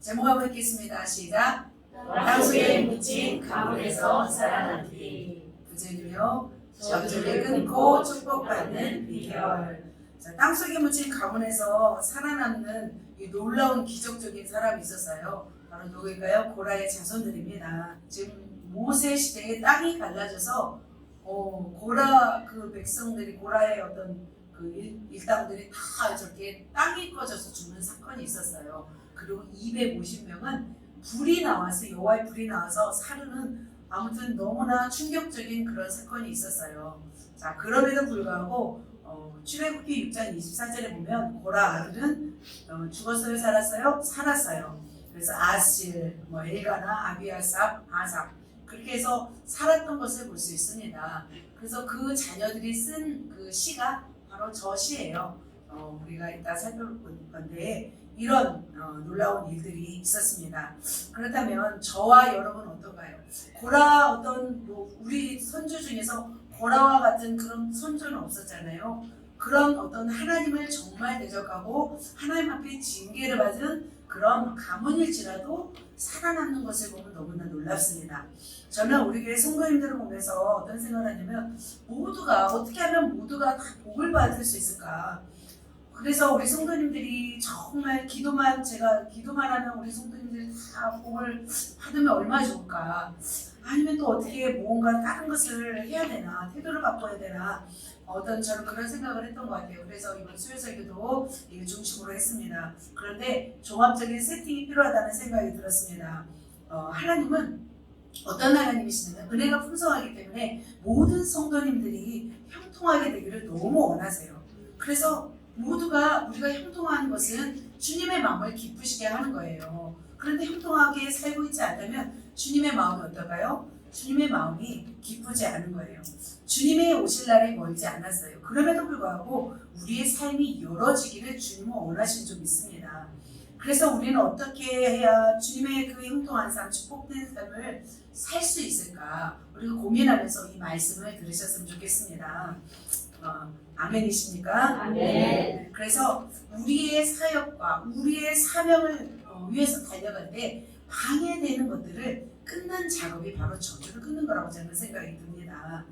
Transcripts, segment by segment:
제목 한번 읽겠습니다. 시작. 땅속에 묻힌 가문에서 살아남기. 부제는요. 저주를 끊고 축복받는 비결. 자, 땅속에 묻힌 가문에서 살아남는 이 놀라운 기적적인 사람이 있었어요. 바로 누구일까요? 고라의 자손들입니다. 지금 모세 시대에 땅이 갈라져서 고라 그 백성들이 고라의 어떤 그 일당들이 다 저렇게 땅이 꺼져서 죽는 사건이 있었어요. 그리고 250명은 불이 나와서 여호와의 불이 나와서 사르는 아무튼 너무나 충격적인 그런 사건이 있었어요. 자, 그럼에도 불구하고 출애굽기 6장 24절에 보면 고라 아들은 죽었어요, 살았어요? 살았어요. 그래서 아실, 엘가나, 아비아삽, 아삽 그렇게 해서 살았던 것을 볼 수 있습니다. 그래서 그 자녀들이 쓴 그 시가 바로 저 시예요. 우리가 이따 살펴볼 건데 이런 놀라운 일들이 있었습니다. 그렇다면 저와 여러분 어떤가요? 고라 우리 선조 중에서 고라와 같은 그런 선조는 없었잖아요. 그런 어떤 하나님을 정말 대적하고 하나님 앞에 징계를 받은 그런 가문일지라도 살아남는 것을 보면 너무나 놀랍습니다. 저는 우리 교회 성도님들을 보면서 어떤 생각을 하냐면 어떻게 하면 모두가 다 복을 받을 수 있을까? 그래서 우리 성도님들이 정말 제가 기도만 하면 우리 성도님들이 다 복을 받으면 얼마나 좋을까? 아니면 또 어떻게 뭔가 다른 것을 해야 되나? 태도를 바꿔야 되나? 저는 그런 생각을 했던 것 같아요. 그래서 이번 수요설교도 이거 중심으로 했습니다. 그런데 종합적인 세팅이 필요하다는 생각이 들었습니다. 하나님은 어떤 하나님이시냐면 은혜가 풍성하기 때문에 모든 성도님들이 형통하게 되기를 너무 원하세요. 그래서 우리가 형통한 것은 주님의 마음을 기쁘시게 하는 거예요. 그런데 형통하게 살고 있지 않다면 주님의 마음이 어떨까요? 주님의 마음이 기쁘지 않은 거예요. 주님의 오실 날이 멀지 않았어요. 그럼에도 불구하고 우리의 삶이 열어지기를 주님은 원하시는 줄 믿습니다. 그래서 우리는 어떻게 해야 주님의 그 형통한 삶, 축복된 삶을 살 수 있을까? 우리가 고민하면서 이 말씀을 들으셨으면 좋겠습니다. 아멘이십니까? 아멘. 그래서 우리의 사역과 우리의 사명을 위해서 달려갈 때 방해되는 것들을 끊는 작업이 바로 저주를 끊는 거라고 저는 생각이 듭니다.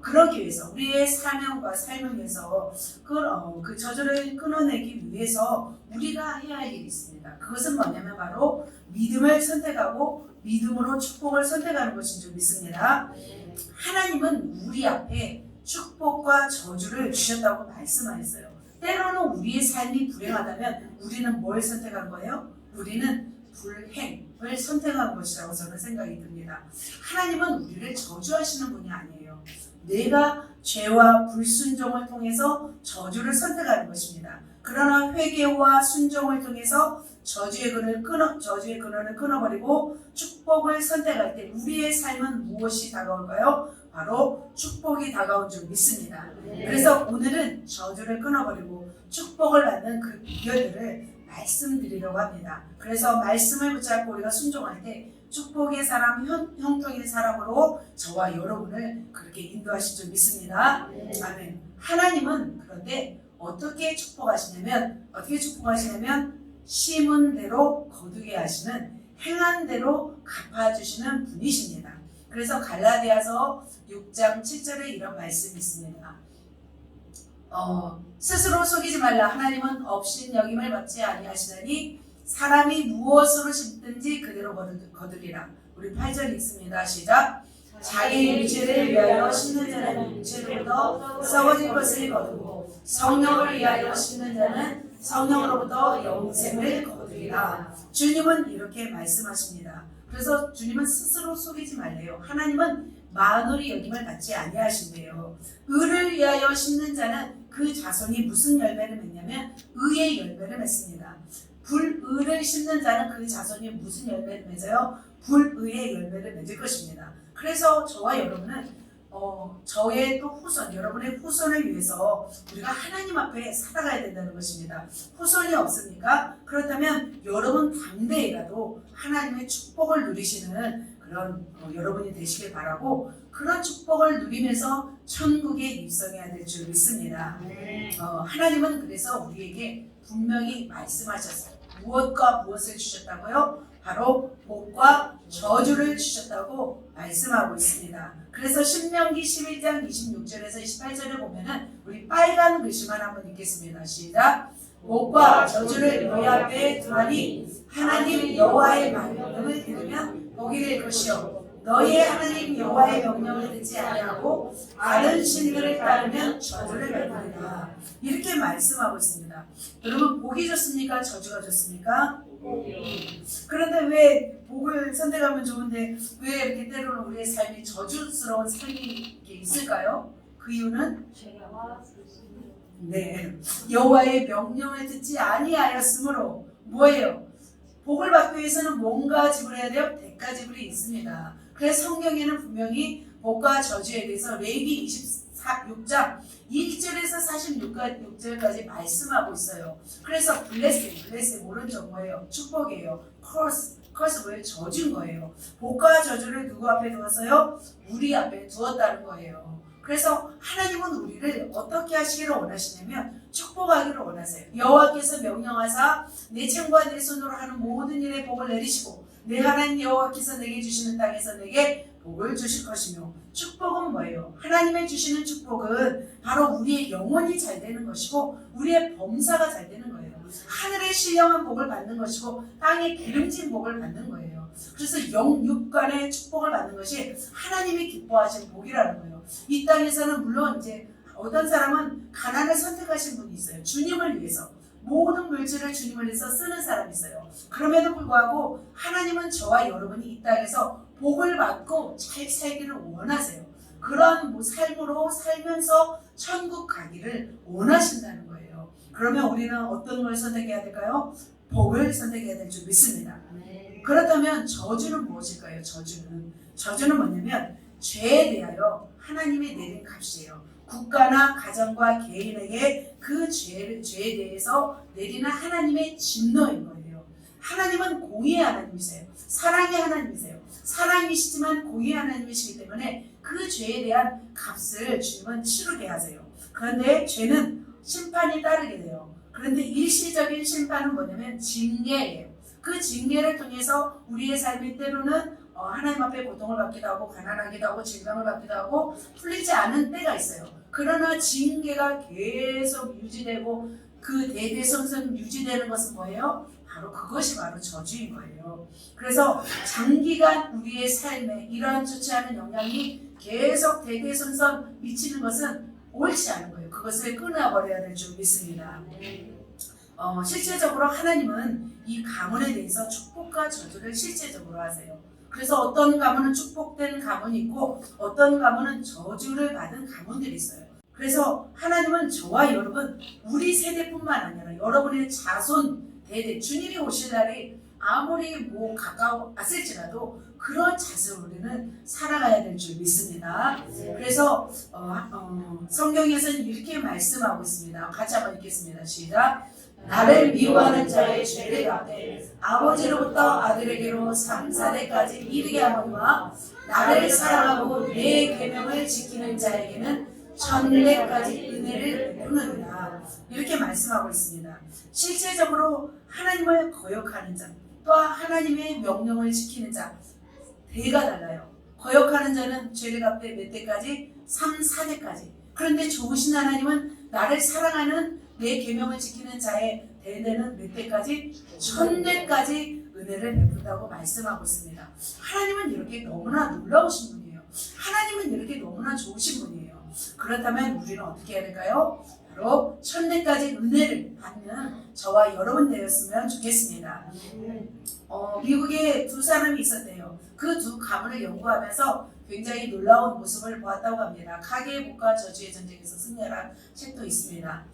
그러기 위해서 우리의 사명과 삶을 위해서 그 저주를 끊어내기 위해서 우리가 해야 할 일이 있습니다. 그것은 뭐냐면 바로 믿음을 선택하고 믿음으로 축복을 선택하는 것인 줄 믿습니다. 하나님은 우리 앞에 축복과 저주를 주셨다고 말씀하셨어요. 때로는 우리의 삶이 불행하다면 우리는 뭘 선택한 거예요? 우리는 불행을 선택한 것이라고 저는 생각이 듭니다. 하나님은 우리를 저주하시는 분이 아니에요. 내가 죄와 불순종을 통해서 저주를 선택하는 것입니다. 그러나 회개와 순종을 통해서 저주의 근원을 끊어버리고 축복을 선택할 때 우리의 삶은 무엇이 다가올까요? 바로 축복이 다가온 줄 믿습니다. 그래서 오늘은 저주를 끊어버리고 축복을 받는 그 비결들을 말씀드리려고 합니다. 그래서 말씀을 붙잡고 우리가 순종할 때 축복의 사람, 형통의 사람으로 저와 여러분을 그렇게 인도하실 줄 믿습니다. 아멘. 하나님은 그런데 어떻게 축복하시냐면 심은 대로 거두게 하시는 행한 대로 갚아주시는 분이십니다. 그래서 갈라디아서 6장 7절에 이런 말씀이 있습니다. 스스로 속이지 말라. 하나님은 업신여김을 받지 아니하시나니 사람이 무엇으로 심든지 그대로 거두리라. 우리 8절 읽습니다. 시작. 자기 육체를 위하여 심는 자는 육체로부터 썩어질 것을 거두고 성령을 위하여 심는 자는 성령으로부터 영생을 거두리라. 주님은 이렇게 말씀하십니다. 그래서 주님은 스스로 속이지 말래요. 하나님은 만홀히 여김을 받지 아니하신대요. 의를 위하여 심는 자는 그 자손이 무슨 열매를 맺냐면 의의 열매를 맺습니다. 불의를 심는 자는 그 자손이 무슨 열매를 맺어요? 불의의 열매를 맺을 것입니다. 그래서 저와 여러분은 저의 또 후손, 여러분의 후손을 위해서 우리가 하나님 앞에 살아가야 된다는 것입니다. 후손이 없습니까? 그렇다면 여러분 당대에라도 하나님의 축복을 누리시는 그런 여러분이 되시길 바라고 그런 축복을 누리면서 천국에 입성해야 될 줄 믿습니다. 하나님은 그래서 우리에게 분명히 말씀하셨어요. 무엇과 무엇을 주셨다고요? 바로 복과 저주를 주셨다고 말씀하고 있습니다. 그래서 신명기 11장 26절에서 28절에 보면은 우리 빨간 글씨만 한번 읽겠습니다. 시작. 복과 저주를 너희 앞에 두하니 하나님 여호와의 명령을 들으면 복이 될 것이요 너희의 하나님 여호와의 명령을 듣지 아니하고 다른 신들을 따르면 저주를 받으리라. 이렇게 말씀하고 있습니다. 여러분 복이 좋습니까? 저주가 좋습니까? 그런데 왜 복을 선택하면 좋은데 왜 이렇게 때로는 우리의 삶이 저주스러운 삶이 있을까요? 그 이유는 여호와의 명령을 듣지 아니하였으므로 뭐예요? 복을 받기 위해서는 뭔가 지불해야 돼요? 대가 지불이 있습니다. 그래서 성경에는 분명히 복과 저주에 대해서 레위기 26장 1절에서 46절까지 말씀하고 있어요. 그래서 블레싱 오른쪽 뭐예요? 축복이에요. 커스 뭐예요? 저주인 거예요. 복과 저주를 누구 앞에 두었어요? 우리 앞에 두었다는 거예요. 그래서 하나님은 우리를 어떻게 하시기를 원하시냐면 축복하기를 원하세요. 여호와께서 명령하사 내 창과 내 손으로 하는 모든 일에 복을 내리시고 내 하나님 여호와께서 내게 주시는 땅에서 내게 복을 주실 것이며 축복은 뭐예요? 하나님의 주시는 축복은 바로 우리의 영혼이 잘 되는 것이고 우리의 범사가 잘 되는 거예요. 하늘의 신령한 복을 받는 것이고 땅의 기름진 복을 받는 거예요. 그래서 영육간의 축복을 받는 것이 하나님이 기뻐하시는 복이라는 거예요. 이 땅에서는 물론 이제 어떤 사람은 가난을 선택하신 분이 있어요. 주님을 위해서 모든 물질을 주님을 위해서 쓰는 사람이 있어요. 그럼에도 불구하고 하나님은 저와 여러분이 이 땅에서 복을 받고 잘 살기를 원하세요. 그런 삶으로 살면서 천국 가기를 원하신다는 거예요. 그러면 우리는 어떤 걸 선택해야 될까요? 복을 선택해야 될 줄 믿습니다. 그렇다면 저주는 무엇일까요? 저주는 뭐냐면 죄에 대하여 하나님이 내린 값이에요. 국가나 가정과 개인에게 그 죄에 대해서 내리는 하나님의 진노인 거예요. 하나님은 공의의 하나님이세요. 사랑의 하나님이세요. 사랑이시지만 공의의 하나님이시기 때문에 그 죄에 대한 값을 주님은 치르게 하세요. 그런데 죄는 심판이 따르게 돼요. 그런데 일시적인 심판은 뭐냐면 징계예요. 그 징계를 통해서 우리의 삶이 때로는 하나님 앞에 고통을 받기도 하고 가난하기도 하고 질병을 받기도 하고 풀리지 않은 때가 있어요. 그러나 징계가 계속 유지되고 그 대대손손 유지되는 것은 뭐예요? 그것이 바로 저주인 거예요. 그래서 장기간 우리의 삶에 이러한 좋지 않은 영향이 계속 대대손손 미치는 것은 옳지 않은 거예요. 그것을 끊어버려야 될 줄 믿습니다. 실제적으로 하나님은 이 가문에 대해서 축복과 저주를 실제적으로 하세요. 그래서 어떤 가문은 축복된 가문이 있고 어떤 가문은 저주를 받은 가문들이 있어요. 그래서 하나님은 저와 여러분 우리 세대뿐만 아니라 여러분의 자손 대대 주님이 오실 날이 아무리 가까웠을지라도 그런 자세로 우리는 살아가야 될 줄 믿습니다. 그래서 성경에서는 이렇게 말씀하고 있습니다. 같이 한번 읽겠습니다. 시작. 나를 미워하는 자의 죄를 갚되 아버지로부터 아들에게로 3, 4대까지 이르게 하거니와 나를 사랑하고 내 계명을 지키는 자에게는 1000대까지 은혜를 베푸느니라. 이렇게 말씀하고 있습니다. 실제적으로 하나님을 거역하는 자, 또 하나님의 명령을 지키는 자 대가 달라요. 거역하는 자는 죄를 갚되 몇 대까지? 3, 4대까지. 그런데 좋으신 하나님은 나를 사랑하는 내 계명을 지키는 자의 대대는 몇 대까지? 1000대까지 은혜를 베푼다고 말씀하고 있습니다. 하나님은 이렇게 너무나 놀라우신 분이에요. 하나님은 이렇게 너무나 좋으신 분이에요. 그렇다면 우리는 어떻게 해야 될까요? 바로 1000대까지 은혜를 받는 저와 여러분 되었으면 좋겠습니다. 미국에 두 사람이 있었대요. 그 두 가문을 연구하면서 굉장히 놀라운 모습을 보았다고 합니다. 가계의 복과 저주의 전쟁에서 승리하라는 책도 있습니다.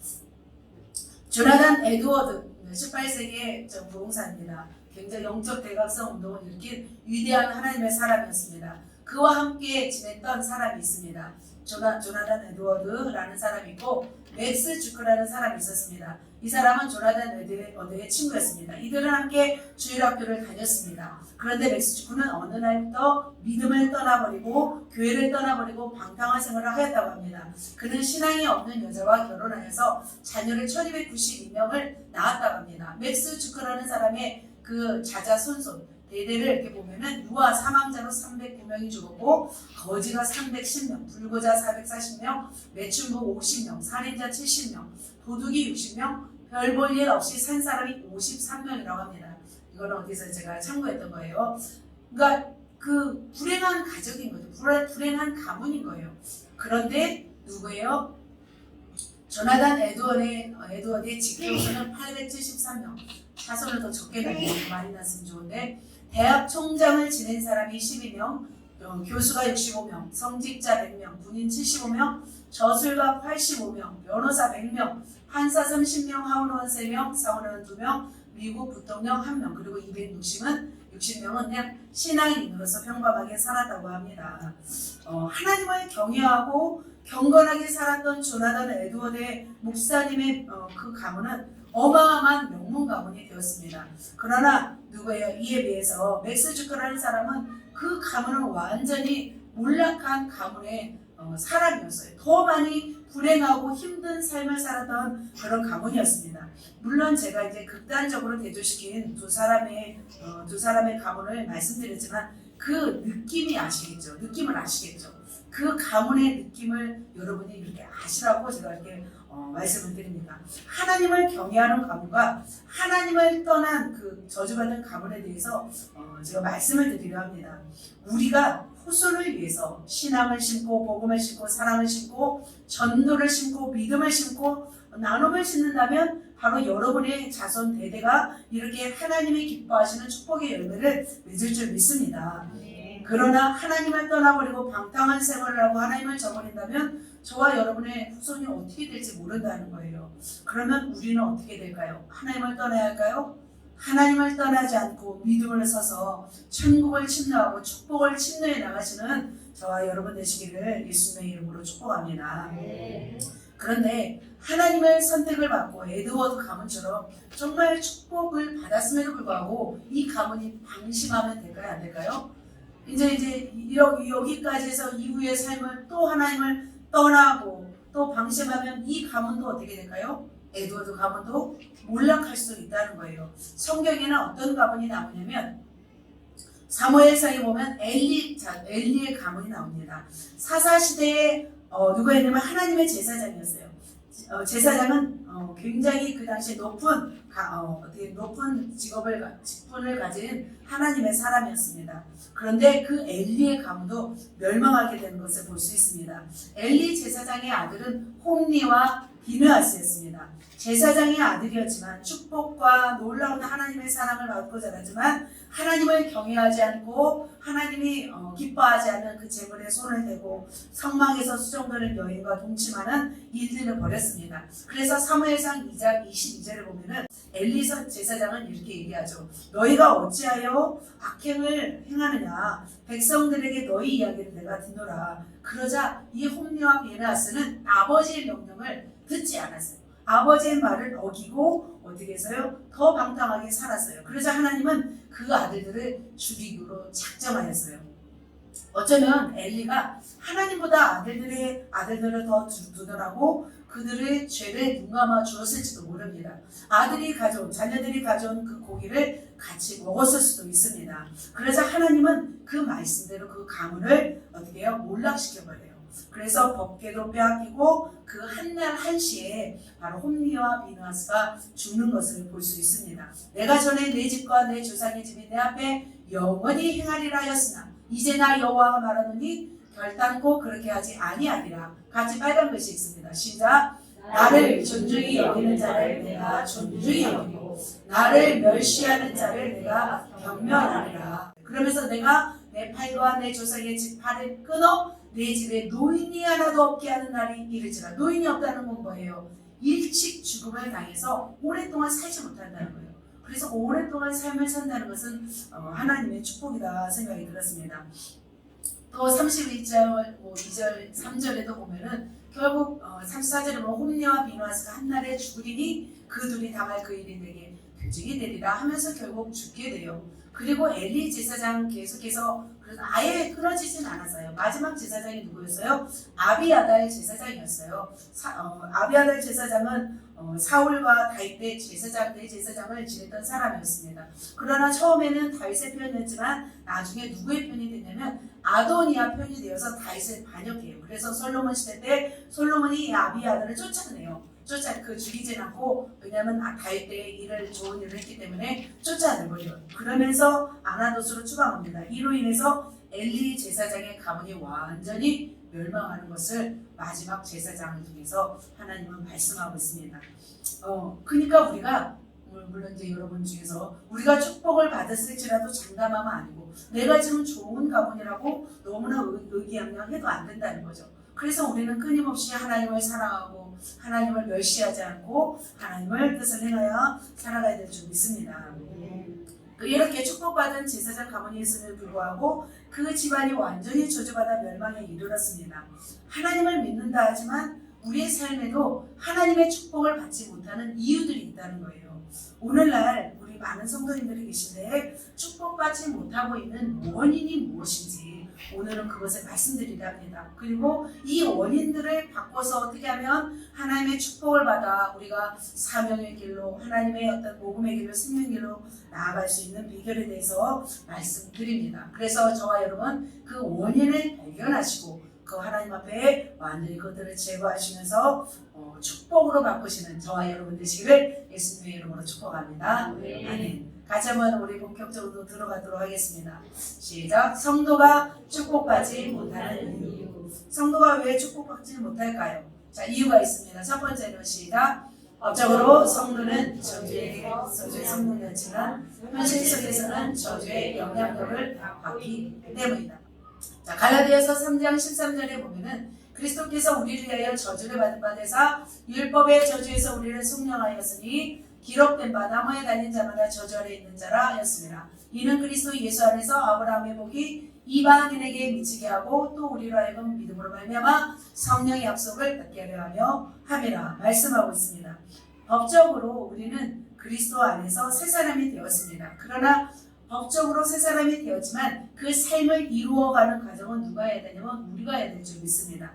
조나단 에드워드 18세기의 부흥사입니다. 굉장히 영적 대각성 운동을 일으킨 위대한 하나님의 사람이었습니다. 그와 함께 지냈던 사람이 있습니다. 조나단 에드워드라는 사람이 있고 맥스 주크라는 사람이 있었습니다. 이 사람은 조나단 에드워드의 친구였습니다. 이들은 함께 주일학교를 다녔습니다. 그런데 맥스 주크는 어느 날부터 믿음을 떠나버리고 교회를 떠나버리고 방탕한 생활을 하였다고 합니다. 그는 신앙이 없는 여자와 결혼하여서 자녀를 1292명을 낳았다고 합니다. 맥스 주크라는 사람의 그 자자손손 대대를 이렇게 보면은 유아 사망자로 309명이 죽었고 거지가 310명, 불구자 440명, 매춘부 50명, 살인자 70명, 도둑이 60명, 별 볼 일 없이 산 사람이 53명이라고 합니다. 이거는 어디서 제가 참고했던 거예요. 그러니까 그 불행한 가족인 거죠. 불행한 가문인 거예요. 그런데 누구예요? 조나단 에드워드의 직계로서는 873명. 자손을 더 적게 낳고 많이 낳았으면 좋은데 대학 총장을 지낸 사람이 12명, 교수가 65명, 성직자 100명, 군인 75명, 저술가 85명, 변호사 100명, 판사 30명, 하원의원 3명, 상원의원 2명, 미국 부통령 1명, 그리고 60명은 그냥 신앙인으로서 평범하게 살았다고 합니다. 하나님을 경외하고 경건하게 살았던 조나단 에드워드의 목사님의 그 가문은 어마어마한 명문 가문이 되었습니다. 그러나 누구예요? 이에 비해서 맥스 주크라는 사람은 그 가문은 완전히 몰락한 가문의 사람이었어요. 더 많이 불행하고 힘든 삶을 살았던 그런 가문이었습니다. 물론 제가 이제 극단적으로 대조시킨 두 사람의 가문을 말씀드렸지만 그 느낌이 아시겠죠? 느낌을 아시겠죠? 그 가문의 느낌을 여러분이 이렇게 아시라고 제가 이렇게 말씀을 드립니다. 하나님을 경외하는 가문과 하나님을 떠난 그 저주받은 가문에 대해서 제가 말씀을 드리려 합니다. 우리가 후손을 위해서 신앙을 심고 복음을 심고 사랑을 심고 전도를 심고 믿음을 심고 나눔을 심는다면 바로 여러분의 자손 대대가 이렇게 하나님이 기뻐하시는 축복의 열매를 맺을 줄 믿습니다. 그러나 하나님을 떠나버리고 방탕한 생활을 하고 하나님을 저버린다면 저와 여러분의 후손이 어떻게 될지 모른다는 거예요. 그러면 우리는 어떻게 될까요? 하나님을 떠나야 할까요? 하나님을 떠나지 않고 믿음을 서서 천국을 침노하고 축복을 침노해 나가시는 저와 여러분 되시기를 예수님의 이름으로 축복합니다. 그런데 하나님의 선택을 받고 에드워드 가문처럼 정말 축복을 받았음에도 불구하고 이 가문이 방심하면 될까요? 안 될까요? 이제 여기까지 해서 이후의 삶을 또 하나님을 떠나고 또 방심하면 이 가문도 어떻게 될까요? 에드워드 가문도 몰락할 수 있다는 거예요. 성경에는 어떤 가문이 나오냐면 사무엘상에 보면 엘리의 가문이 나옵니다. 사사시대에 누구였냐면 하나님의 제사장이었어요. 제사장은 굉장히 그 당시에 높은 직분을 가진 하나님의 사람이었습니다. 그런데 그 엘리의 가문도 멸망하게 되는 것을 볼 수 있습니다. 엘리 제사장의 아들은 홈리와 비느하스였습니다. 제사장의 아들이었지만 축복과 놀라운 하나님의 사랑을 받고 자라지만 하나님을 경외하지 않고 하나님이 기뻐하지 않는 그 재물에 손을 대고 성막에서 수종되는 여인과 동침하는 일들을 벌였습니다. 그래서 사무엘상 2장 22절을 보면은 엘리 제사장은 이렇게 얘기하죠. 너희가 어찌하여 악행을 행하느냐? 백성들에게 너희 이야기를 내가 듣노라. 그러자 이 홈리와 비느하스는 아버지의 명령을 듣지 않았어요. 아버지의 말을 어기고 어떻게 했어요? 더 방탕하게 살았어요. 그러자 하나님은 그 아들들을 죽이기로 작정하였어요. 어쩌면 엘리가 하나님보다 아들들을 더 두더라고 그들의 죄를 눈감아 주었을지도 모릅니다. 자녀들이 가져온 그 고기를 같이 먹었을 수도 있습니다. 그러자 하나님은 그 말씀대로 그 가문을 어떻게 해요? 몰락시켜버려요. 그래서 법궤도 빼앗기고 그 한날 한시에 바로 홈리와 비느하스가 죽는 것을 볼 수 있습니다. 내가 전에 내 집과 내 조상의 집이 내 앞에 영원히 행하리라 하였으나 이제 나 여호와가 말하노니 결단코 그렇게 하지 아니하리라. 같이 빨간 글씨 있습니다. 시작. 나를 존중히 여기는 자를 내가 존중히 여기고 나를 멸시하는 자를 내가 경멸하리라. 그러면서 내가 내 팔과 내 조상의 집 팔을 끊어 내 집에 노인이 하나도 없게 하는 날이 이르지라. 노인이 없다는 건 뭐예요? 일찍 죽음을 당해서 오랫동안 살지 못한다는 거예요. 그래서 오랫동안 삶을 산다는 것은 하나님의 축복이다 생각이 들었습니다. 또 31절, 2절, 3절에도 보면은 결국 34절에 보면 홈리와 비누아스가 한날에 죽으리니 그 둘이 당할 그 일이 내게 표징이 되리라 하면서 결국 죽게 돼요. 그리고 엘리 제사장 계속해서 아예 끊어지진 않았어요. 마지막 제사장이 누구였어요? 아비아달 제사장이었어요. 아비아달 제사장은 사울과 다윗 때 대제사장을 지냈던 사람이었습니다. 그러나 처음에는 다윗의 편이었지만 나중에 누구의 편이 됐냐면 아도니아 편이 되어서 다윗을 반역해요. 그래서 솔로몬 시대 때 솔로몬이 이 아비아달을 쫓아내요. 죽이진 않고, 왜냐하면 다윗 때 좋은 일을 했기 때문에 쫓아내버려요. 그러면서 아나도스로 추방합니다. 이로 인해서 엘리 제사장의 가문이 완전히 멸망하는 것을 마지막 제사장을 통해서 하나님은 말씀하고 있습니다. 그러니까 우리가 물론 이제 여러분 중에서 우리가 축복을 받았을지라도 장담하면 아니고 내가 지금 좋은 가문이라고 너무나 의기양양해도 안 된다는 거죠. 그래서 우리는 끊임없이 하나님을 사랑하고 하나님을 멸시하지 않고 하나님을 뜻을 행하여 살아가야 될 줄 믿습니다. 이렇게 축복받은 제사장 가문이 있음에도 불구하고 그 집안이 완전히 저주받아 멸망에 이르렀습니다. 하나님을 믿는다 하지만 우리의 삶에도 하나님의 축복을 받지 못하는 이유들이 있다는 거예요. 오늘날 우리 많은 성도님들이 계신데 축복받지 못하고 있는 원인이 무엇인지 오늘은 그것을 말씀드리려 합니다. 그리고 이 원인들을 바꿔서 어떻게 하면 하나님의 축복을 받아 우리가 사명의 길로 하나님의 어떤 복음의 길로 생명의 길로 나아갈 수 있는 비결에 대해서 말씀드립니다. 그래서 저와 여러분 그 원인을 발견하시고 그 하나님 앞에 완전히 그것들을 제거하시면서 축복으로 바꾸시는 저와 여러분 되시기를 예수님의 이름으로 축복합니다. 아멘. 같이 한번 우리 본격적으로 들어가도록 하겠습니다. 시작. 성도가 축복받지 못하는 이유. 성도가 왜 축복받지 못할까요? 자, 이유가 있습니다. 첫 번째는 시작. 법적으로 성도는 저주의 성도였지만 현실 속에서는 저주의 영향력을 받기 때문이다. 자, 갈라디아서 3장 13절에 보면은 그리스도께서 우리를 위하여 저주를 받은 바 되사 율법의 저주에서 우리를 속량하였으니 기록된 바 나무에 달린 자마다 저주 아래 있는 자라 하였습니다. 이는 그리스도 예수 안에서 아브라함의 복이 이방인에게 미치게 하고 또 우리로 하여금 믿음으로 말미암아 성령의 약속을 받게 하려 하며 함이라 말씀하고 있습니다. 법적으로 우리는 그리스도 안에서 새 사람이 되었습니다. 그러나 법적으로 새 사람이 되었지만 그 삶을 이루어가는 과정은 누가 해야 되냐면 우리가 해야 될 줄 믿습니다.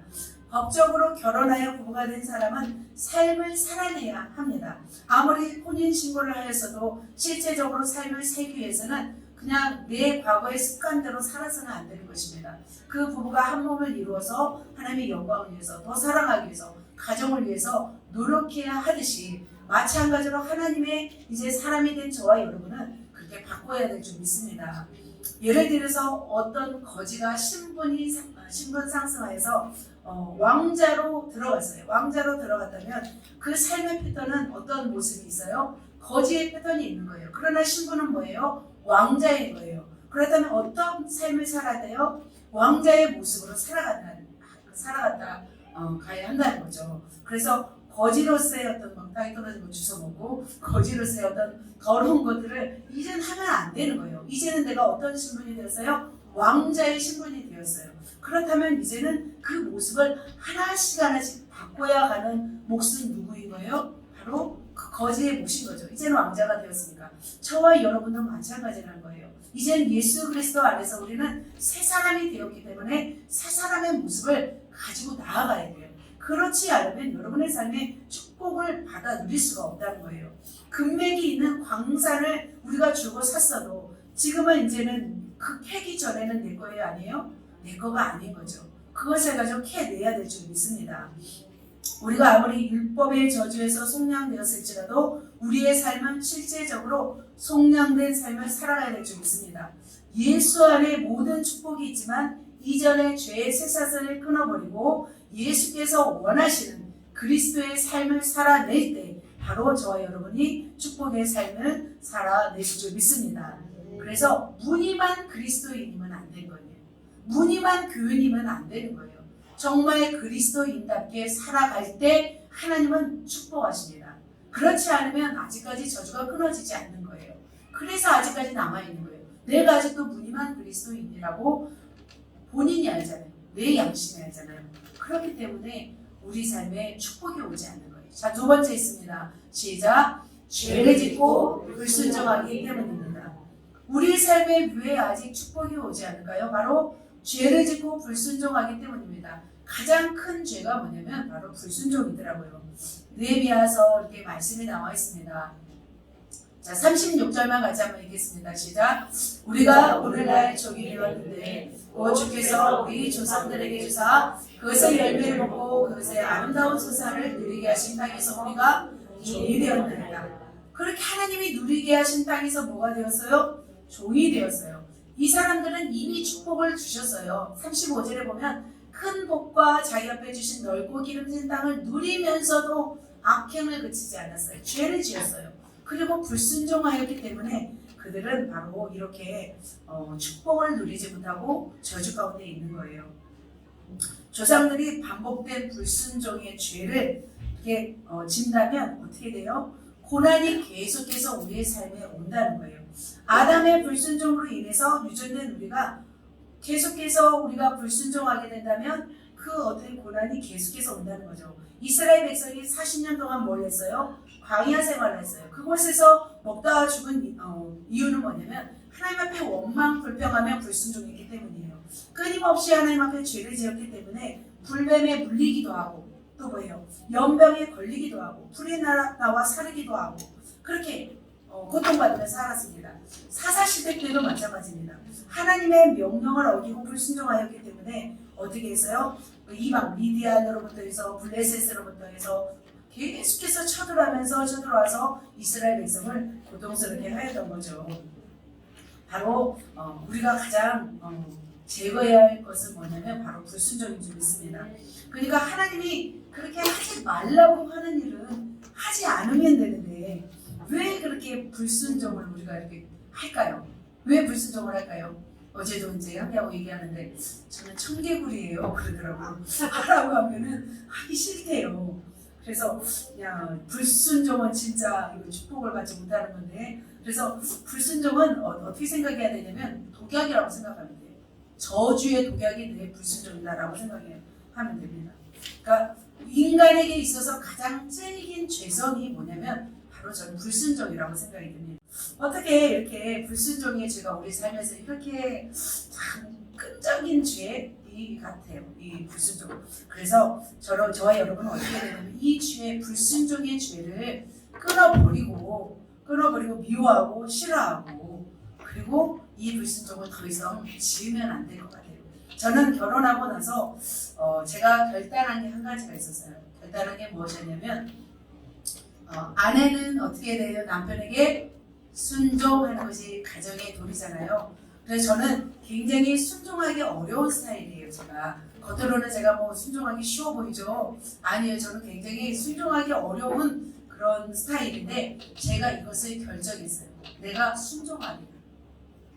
법적으로 결혼하여 부부가 된 사람은 삶을 살아내야 합니다. 아무리 혼인신고를 하였어도 실제적으로 삶을 살기 위해서는 그냥 내 과거의 습관대로 살아서는 안 되는 것입니다. 그 부부가 한 몸을 이루어서 하나님의 영광을 위해서 더 사랑하기 위해서 가정을 위해서 노력해야 하듯이 마찬가지로 하나님의 이제 사람이 된 저와 여러분은 그렇게 바꿔야 될 줄 믿습니다. 예를 들어서 어떤 거지가 신분 상승하여서 왕자로 들어갔어요. 왕자로 들어갔다면 그 삶의 패턴은 어떤 모습이 있어요? 거지의 패턴이 있는 거예요. 그러나 신분은 뭐예요? 왕자인 거예요. 그렇다면 어떤 삶을 살아야 돼요? 왕자의 모습으로 살아갔다 가야 한다는 거죠. 그래서 거지로서의 어떤 땅에 떨어진 거 주워먹고 거지로서의 어떤 더러운 것들을 이제는 하면 안 되는 거예요. 이제는 내가 어떤 신분이 되었어요? 왕자의 신분이 되었어요. 그렇다면 이제는 그 모습을 하나씩 바꿔야 가는 몫은 누구인 거예요? 바로 그 거지의 몫인 거죠. 이제는 왕자가 되었으니까. 저와 여러분도 마찬가지라는 거예요. 이제는 예수 그리스도 안에서 우리는 새 사람이 되었기 때문에 새 사람의 모습을 가지고 나아가야 돼요. 그렇지 않으면 여러분의 삶에 축복을 받아 누릴 수가 없다는 거예요. 금맥이 있는 광산을 우리가 주고 샀어도 지금은 이제는 그 캐기 전에는 내 거예요, 아니에요? 내 거가 아닌 거죠. 그것을 가지고 캐내야 될 줄 믿습니다. 우리가 아무리 율법의 저주에서 속량되었을지라도 우리의 삶은 실제적으로 속량된 삶을 살아가야 될 줄 믿습니다. 예수 안에 모든 축복이 있지만 이전의 죄의 쇠사슬을 끊어버리고 예수께서 원하시는 그리스도의 삶을 살아낼 때 바로 저와 여러분이 축복의 삶을 살아내실 줄 믿습니다. 그래서 무늬만 그리스도인이면 안 되는 거예요. 무늬만 교인이면 안 되는 거예요. 정말 그리스도인답게 살아갈 때 하나님은 축복하십니다. 그렇지 않으면 아직까지 저주가 끊어지지 않는 거예요. 그래서 아직까지 남아있는 거예요. 내가 아직도 무늬만 그리스도인이라고 본인이 알잖아요. 내 양심이 알잖아요. 그렇기 때문에 우리 삶에 축복이 오지 않는 거예요. 자, 두 번째 있습니다. 시작. 죄를 짓고 불순종하기 때문입니다. 우리 삶에 왜 아직 축복이 오지 않을까요? 바로 죄를 짓고 불순종하기 때문입니다. 가장 큰 죄가 뭐냐면 바로 불순종이더라고요. 느헤미야서 이렇게 말씀이 나와 있습니다. 자, 36절만 같이 한번 읽겠습니다. 시작. 우리가 오늘날 종이 되었는데 곧 주께서 우리 조상들에게 주사 그것의 열매를 먹고 그것의 아름다운 소사를 누리게 하신 땅에서 우리가 종이 되었느니라. 그렇게 하나님이 누리게 하신 땅에서 뭐가 되었어요? 종이 되었어요. 이 사람들은 이미 축복을 주셨어요. 35절에 보면 큰 복과 자기 앞에 주신 넓고 기름진 땅을 누리면서도 악행을 그치지 않았어요. 죄를 지었어요. 그리고 불순종하였기 때문에 그들은 바로 이렇게 축복을 누리지 못하고 저주 가운데 있는 거예요. 조상들이 반복된 불순종의 죄를 이렇게 진다면 어떻게 돼요? 고난이 계속해서 우리의 삶에 온다는 거예요. 아담의 불순종으로 인해서 유전된 우리가 계속해서 우리가 불순종하게 된다면 그 어떤 고난이 계속해서 온다는 거죠. 이스라엘 백성이 40년 동안 뭘 했어요? 광야 생활을 했어요. 그곳에서 먹다가 죽은 이유는 뭐냐면 하나님 앞에 원망 불평하며 불순종했기 때문이에요. 끊임없이 하나님 앞에 죄를 지었기 때문에 불뱀에 물리기도 하고 또 뭐예요? 연병에 걸리기도 하고 풀이 나와 사르기도 하고 그렇게 고통받으면서 살았습니다. 사사시대 때도 마찬가지입니다. 하나님의 명령을 어기고 불순종하였기 때문에 어떻게 했어요? 이방 미디안으로부터 해서 블레셋으로부터 해서 계속해서 쳐들어와서 이스라엘 백성을 고통스럽게 하였던 거죠. 바로 우리가 가장 제거해야 할 것은 뭐냐면 바로 불순종인 줄 믿습니다. 그러니까 하나님이 그렇게 하지 말라고 하는 일은 하지 않으면 되는데 왜 그렇게 불순종을 우리가 이렇게 할까요? 왜 불순종을 할까요? 어제도 이제 하냐고 얘기하는데 저는 청개구리예요 그러더라고요. 하라고 하면은 하기 싫대요. 그래서 야 불순종은 진짜 이거 축복을 받지 못하는 건데 그래서 불순종은 어떻게 생각해야 되냐면 독약이라고 생각하면 돼요. 저주의 독약이 내 불순종이다라고 생각하면 됩니다. 그러니까 인간에게 있어서 가장 찔긴 죄성이 뭐냐면 바로 저는 불순종이라고 생각이 듭니다. 어떻게 이렇게 불순종의 죄가 우리 삶에서 이렇게 참 끈적인 죄이 같아요. 이 불순종. 그래서 저와 여러분은 어떻게 되냐면 이 죄, 불순종의 죄를 끊어버리고 미워하고 싫어하고 그리고 이 불순종을 더 이상 지으면 안 될 것 같아요. 저는 결혼하고 나서 제가 결단한 게 한 가지가 있었어요. 결단한 게 무엇이었냐면 아내는 어떻게 돼요? 남편에게 순종하는 것이 가정의 도리잖아요. 그래서 저는 굉장히 순종하기 어려운 스타일이에요. 제가 겉으로는 제가 뭐 순종하기 쉬워 보이죠? 아니에요. 저는 굉장히 순종하기 어려운 그런 스타일인데 제가 이것을 결정했어요. 내가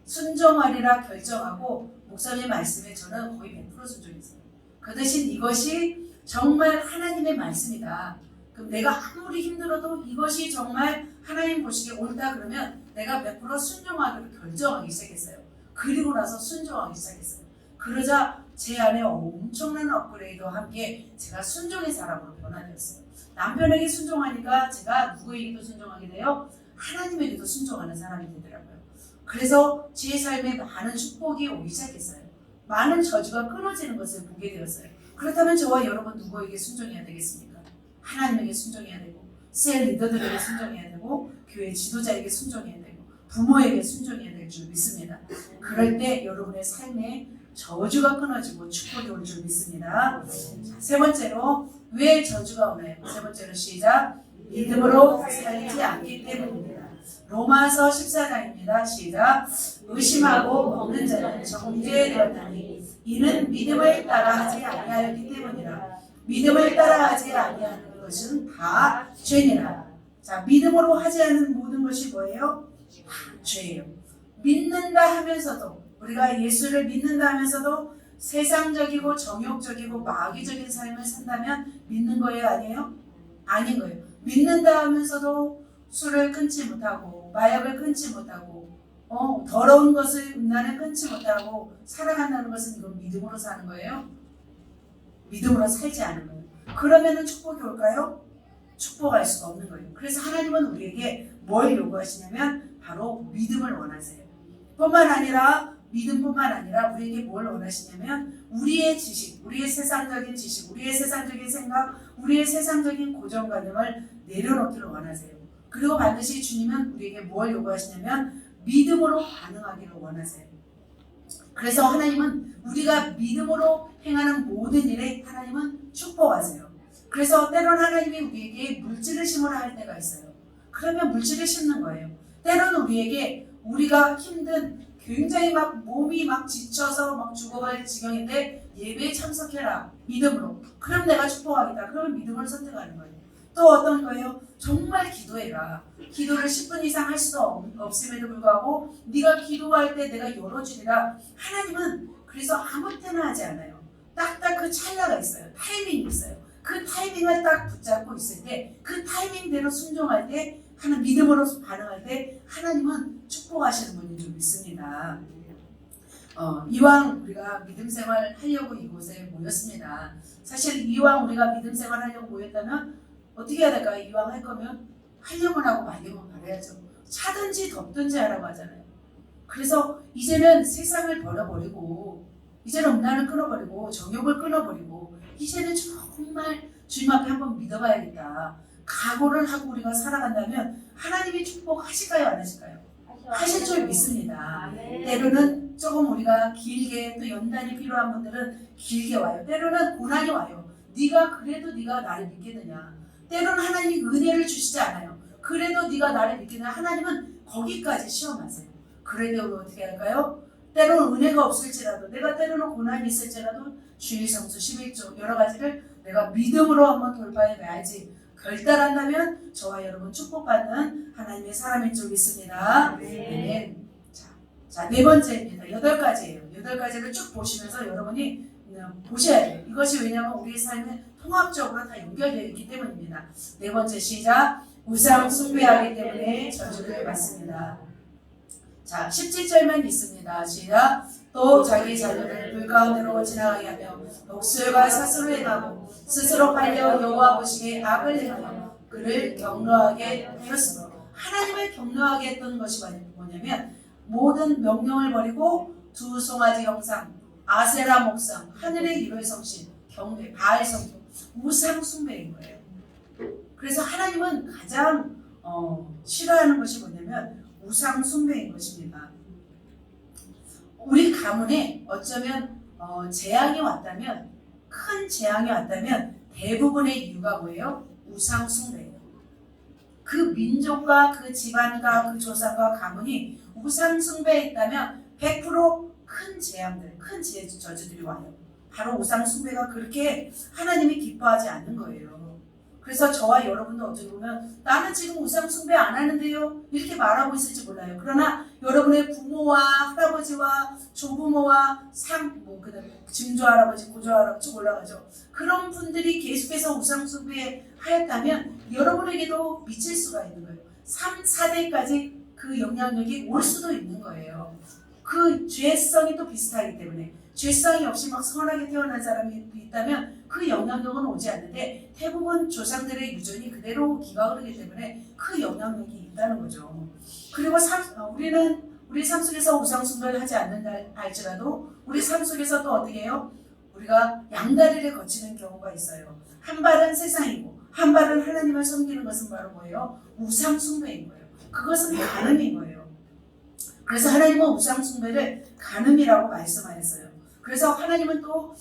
순종하리라 결정하고 목사님 말씀에 저는 거의 100% 순종했어요. 그 대신 이것이 정말 하나님의 말씀이다. 그럼 내가 아무리 힘들어도 이것이 정말 하나님 보시기에 옳다 그러면 내가 100% 순종하기로 결정하기 시작했어요. 그리고 나서 순종하기 시작했어요. 그러자 제 안에 엄청난 업그레이드와 함께 제가 순종의 사람으로 변화되었어요. 남편에게 순종하니까 제가 누구에게도 순종하게 돼요? 하나님에게도 순종하는 사람이 되더라고요. 그래서 제 삶에 많은 축복이 오기 시작했어요. 많은 저주가 끊어지는 것을 보게 되었어요. 그렇다면 저와 여러분 누구에게 순종해야 되겠습니까? 하나님에게 순종해야 되고 셀 리더들에게 순종해야 되고 교회 지도자에게 순종해야 되고 부모에게 순종해야 될 줄 믿습니다. 그럴 때 여러분의 삶에 저주가 끊어지고 축복이 올 줄 믿습니다. 자, 세 번째로 왜 저주가 오나요? 세 번째로 시작. 믿음으로 살지 않기 때문입니다. 로마서 14장입니다. 시작. 의심하고 먹는 자는 정죄되었나니 이는 믿음을 따라하지 아니하였기 때문이라. 믿음을 따라하지 아니하는 것은 다 죄니라. 자, 믿음으로 하지 않는 모든 것이 뭐예요? 다 죄예요. 믿는다 하면서도 우리가 예수를 믿는다 하면서도 세상적이고 정욕적이고 마귀적인 삶을 산다면 믿는 거예요? 아니에요? 아닌 거예요. 믿는다 하면서도 술을 끊지 못하고 마약을 끊지 못하고 더러운 것을 음란을 끊지 못하고 살아간다는 것은 이건 믿음으로 사는 거예요. 믿음으로 살지 않은 거예요. 그러면은 축복이 올까요? 축복할 수가 없는 거예요. 그래서 하나님은 우리에게 뭘 요구하시냐면 바로 믿음을 원하세요. 뿐만 아니라 믿음뿐만 아니라 우리에게 뭘 원하시냐면 우리의 지식, 우리의 세상적인 지식, 우리의 세상적인 생각, 우리의 세상적인 고정관념을 내려놓기를 원하세요. 그리고 반드시 주님은 우리에게 뭘 요구하시냐면 믿음으로 반응하기를 원하세요. 그래서 하나님은 우리가 믿음으로 행하는 모든 일에 하나님은 축복하세요. 그래서 때로는 하나님이 우리에게 물질을 심으라 할 때가 있어요. 그러면 물질을 심는 거예요. 때로는 우리에게 우리가 힘든 굉장히 막 몸이 막 지쳐서 막 죽어갈 지경인데 예배에 참석해라 믿음으로. 그럼 내가 축복하겠다. 그러면 믿음을 선택하는 거예요. 또 어떤 거예요? 정말 기도해라. 기도를 10분 이상 할 수 없음에도 불구하고 네가 기도할 때 내가 열어주리라. 하나님은 그래서 아무 때나 하지 않아요. 딱딱 그 찰나가 있어요. 타이밍이 있어요. 그 타이밍을 딱 붙잡고 있을 때 그 타이밍대로 순종할 때 하나님 믿음으로 반응할 때 하나님은 축복하시는 분인 줄 믿습니다. 이왕 우리가 믿음 생활 하려고 이곳에 모였습니다. 사실 이왕 우리가 믿음 생활 하려고 모였다면 어떻게 해야 될까요? 이왕 할 거면 하려면 하고 말려면 말해야죠. 차든지 덥든지 하라고 하잖아요. 그래서 이제는 세상을 버려버리고 이제는 음란을 끊어버리고 정욕을 끊어버리고 이제는 정말 주님 앞에 한번 믿어봐야겠다. 각오를 하고 우리가 살아간다면 하나님이 축복하실까요? 안 하실까요? 하실 줄 믿습니다. 때로는 조금 우리가 길게 또 연단이 필요한 분들은 길게 와요. 때로는 고난이 와요. 그래도 네가 나를 믿겠느냐. 때로는 하나님이 은혜를 주시지 않아요. 그래도 네가 나를 믿겠느냐. 하나님은 거기까지 시험하세요. 그래도 어떻게 할까요? 때로는 은혜가 없을지라도 내가 때로는 고난이 있을지라도 주일성수 11조 여러 가지를 내가 믿음으로 한번 돌파해 봐야지 결단한다면 저와 여러분 축복받는 하나님의 사람인 줄 믿습니다. 네. 자, 네 번째입니다. 8가지예요. 8가지를 쭉 보시면서 여러분이 보셔야 돼요. 이것이 왜냐하면 우리의 삶에 통합적으로 다 연결되어 있기 때문입니다. 네 번째 시작. 우상 숭배하기 때문에 저주를 받습니다. 자, 17절만 있습니다. 시작. 또 자기 자녀를 불 가운데로 지나가게 하며 독수리와 사슬로 행하고 스스로 팔려 여호와 보시기에 악을 행하며 그를 경노하게 하였으므로 하나님을 경노하게 했던 것이 뭐냐면 모든 명령을 버리고 두 송아지 형상, 아세라 목상, 하늘의 이로의 성신, 경배, 바알 성도, 우상 숭배인 거예요. 그래서 하나님은 가장 싫어하는 것이 뭐냐면 우상 숭배인 것입니다. 우리 가문에 어쩌면 재앙이 왔다면 큰 재앙이 왔다면 대부분의 이유가 뭐예요? 우상 숭배예요. 그 민족과 그 집안과 그 조상과 가문이 우상 숭배했다면 100% 큰 재앙들, 큰 저주들이 와요. 바로 우상 숭배가 그렇게 하나님이 기뻐하지 않는 거예요. 그래서 저와 여러분도 어떻게 보면 나는 지금 우상 숭배 안 하는데요 이렇게 말하고 있을지 몰라요. 그러나 여러분의 부모와 할아버지와 조부모와 증조할아버지, 고조할아버지 올라가죠. 그런 분들이 계속해서 우상 숭배 하였다면 여러분에게도 미칠 수가 있는 거예요. 3, 4대까지 그 영향력이 올 수도 있는 거예요. 그 죄성이 또 비슷하기 때문에 죄성이 없이 막 선하게 태어난 사람이 있다면 그 영향력은 오지 않는데 대부분 조상들의 유전이 그대로 기가 흐르기 때문에 그 영향력이 있다는 거죠. 그리고 우리는 우리 삶 속에서 우상 숭배를 하지 않는다 할지라도 우리 삶 속에서 또 어떻게 해요? 우리가 양다리를 거치는 경우가 있어요. 한 발은 세상이고 한 발은 하나님을 섬기는 것은 바로 뭐예요? 우상 숭배인 거예요. 그것은 간음인 거예요. 그래서 하나님은 우상 숭배를 간음이라고 말씀하셨어요. 그래서 하나님은 또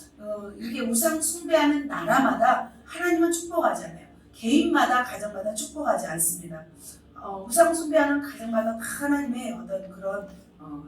이렇게 우상 숭배하는 나라마다 하나님은 축복하지 않아요. 개인마다 가정마다 축복하지 않습니다. 우상 숭배하는 가정마다 다 하나님의 어떤 그런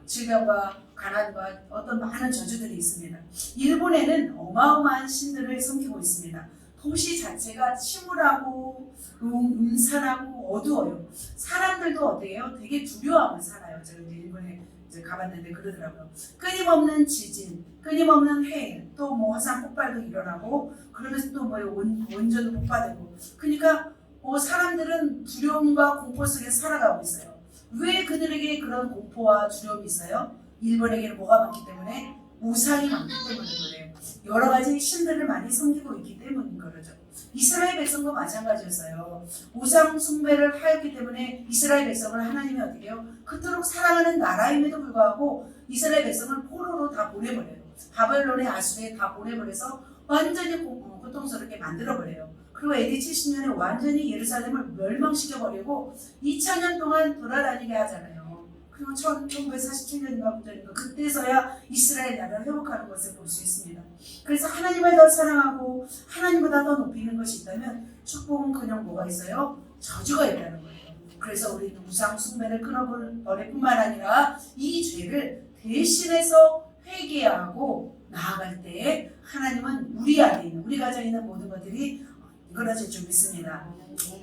질병과 가난과 어떤 많은 저주들이 있습니다. 일본에는 어마어마한 신들을 섬기고 있습니다. 도시 자체가 침울하고 음산하고 어두워요. 사람들도 어때요? 되게 두려워하며 살아요. 제가 이제 일본에 가봤는데 그러더라고요. 끊임없는 지진, 끊임없는 해일, 또 뭐 화산 폭발도 일어나고 그러면서 또 뭐 원전도 폭발되고 그러니까 사람들은 두려움과 공포 속에 살아가고 있어요. 왜 그들에게 그런 공포와 두려움이 있어요? 일본에게는 뭐가 많기 때문에? 우상이 많기 때문에 그래요. 여러 가지 신들을 많이 섬기고 있기 때문인 거죠. 이스라엘 백성도 마찬가지였어요. 우상 숭배를 하였기 때문에 이스라엘 백성을 하나님이 어떻게 해요? 그토록 사랑하는 나라임에도 불구하고 이스라엘 백성을 포로로 다 보내버려요. 바벨론의 아수르에 다 보내버려서 완전히 고통스럽게 만들어버려요. 그리고 AD 70년에 완전히 예루살렘을 멸망시켜버리고 2000년 동안 돌아다니게 하잖아요. 그리고 1947년인가 부터니까 그때서야 이스라엘 나라를 회복하는 것을 볼 수 있습니다. 그래서 하나님을 더 사랑하고 하나님보다 더 높이는 것이 있다면 축복은 그냥 뭐가 있어요? 저주가 있다는 거예요. 그래서 우리는 우상 숭배를 끊어버릴 뿐만 아니라 이 죄를 대신해서 회개해야 하고 나아갈 때 하나님은 우리 안에 있는 우리 가정에 있는 모든 것들이 이끌어질 줄 믿습니다.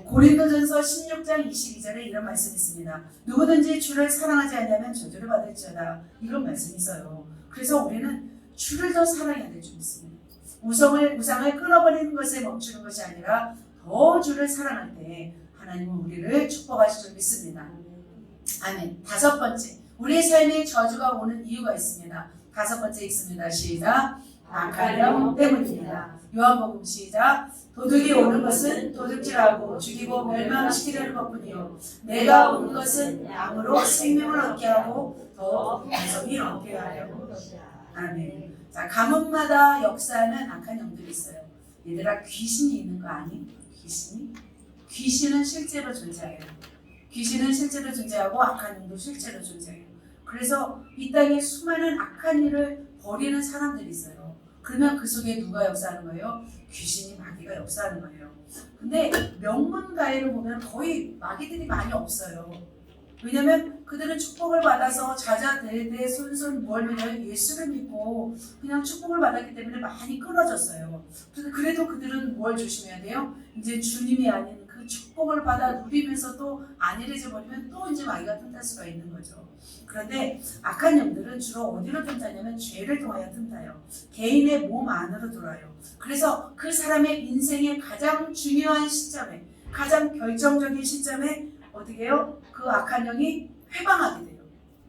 고린도전서 16장 22절에 이런 말씀이 있습니다. 누구든지 주를 사랑하지 않으면 저주를 받을지어다. 이런 말씀이 있어요. 그래서 우리는 주를 더 사랑해야 될 줄 믿습니다. 우상을 끊어버리는 것에 멈추는 것이 아니라 더 주를 사랑할 때 하나님은 우리를 축복하실 줄 믿습니다. 아멘. 다섯 번째, 우리의 삶에 저주가 오는 이유가 있습니다. 다섯 번째 있습니다. 시작. 악한 영 때문입니다. 요한복음 시작. 도둑이 오는 것은 도둑질하고 죽이고 멸망시키려는 것뿐이요 내가 온 것은 양으로 생명을 얻게 하고 더 풍성히 얻게 하려고. 아멘. 자, 가문마다 역사하는 악한 영들이 있어요. 얘들아, 귀신이 있는 거 아니? 귀신은 실제로 존재해요. 귀신은 실제로 존재하고 악한 영도 실제로 존재해요. 그래서 이 땅에 수많은 악한 일을 벌이는 사람들이 있어요. 그러면 그 속에 누가 역사하는 거예요? 귀신이, 마귀가 역사하는 거예요. 근데 명문가에를 보면 거의 마귀들이 많이 없어요. 왜냐면 그들은 축복을 받아서 자자대대 손손 뭘 믿어요? 예수를 믿고 그냥 축복을 받았기 때문에 많이 끊어졌어요. 그래도 그들은 뭘 조심해야 돼요? 이제 주님이 아닌 그 축복을 받아 누리면서 또 안일해져 버리면 또 이제 마귀가 틈탈 수가 있는 거죠. 그런데 악한 영들은 주로 어디로 틈타냐면 죄를 통하여 틈타요. 개인의 몸 안으로 들어와요. 그래서 그 사람의 인생의 가장 중요한 시점에, 가장 결정적인 시점에 어떻게 해요? 그 악한 영이 회방하게 돼요.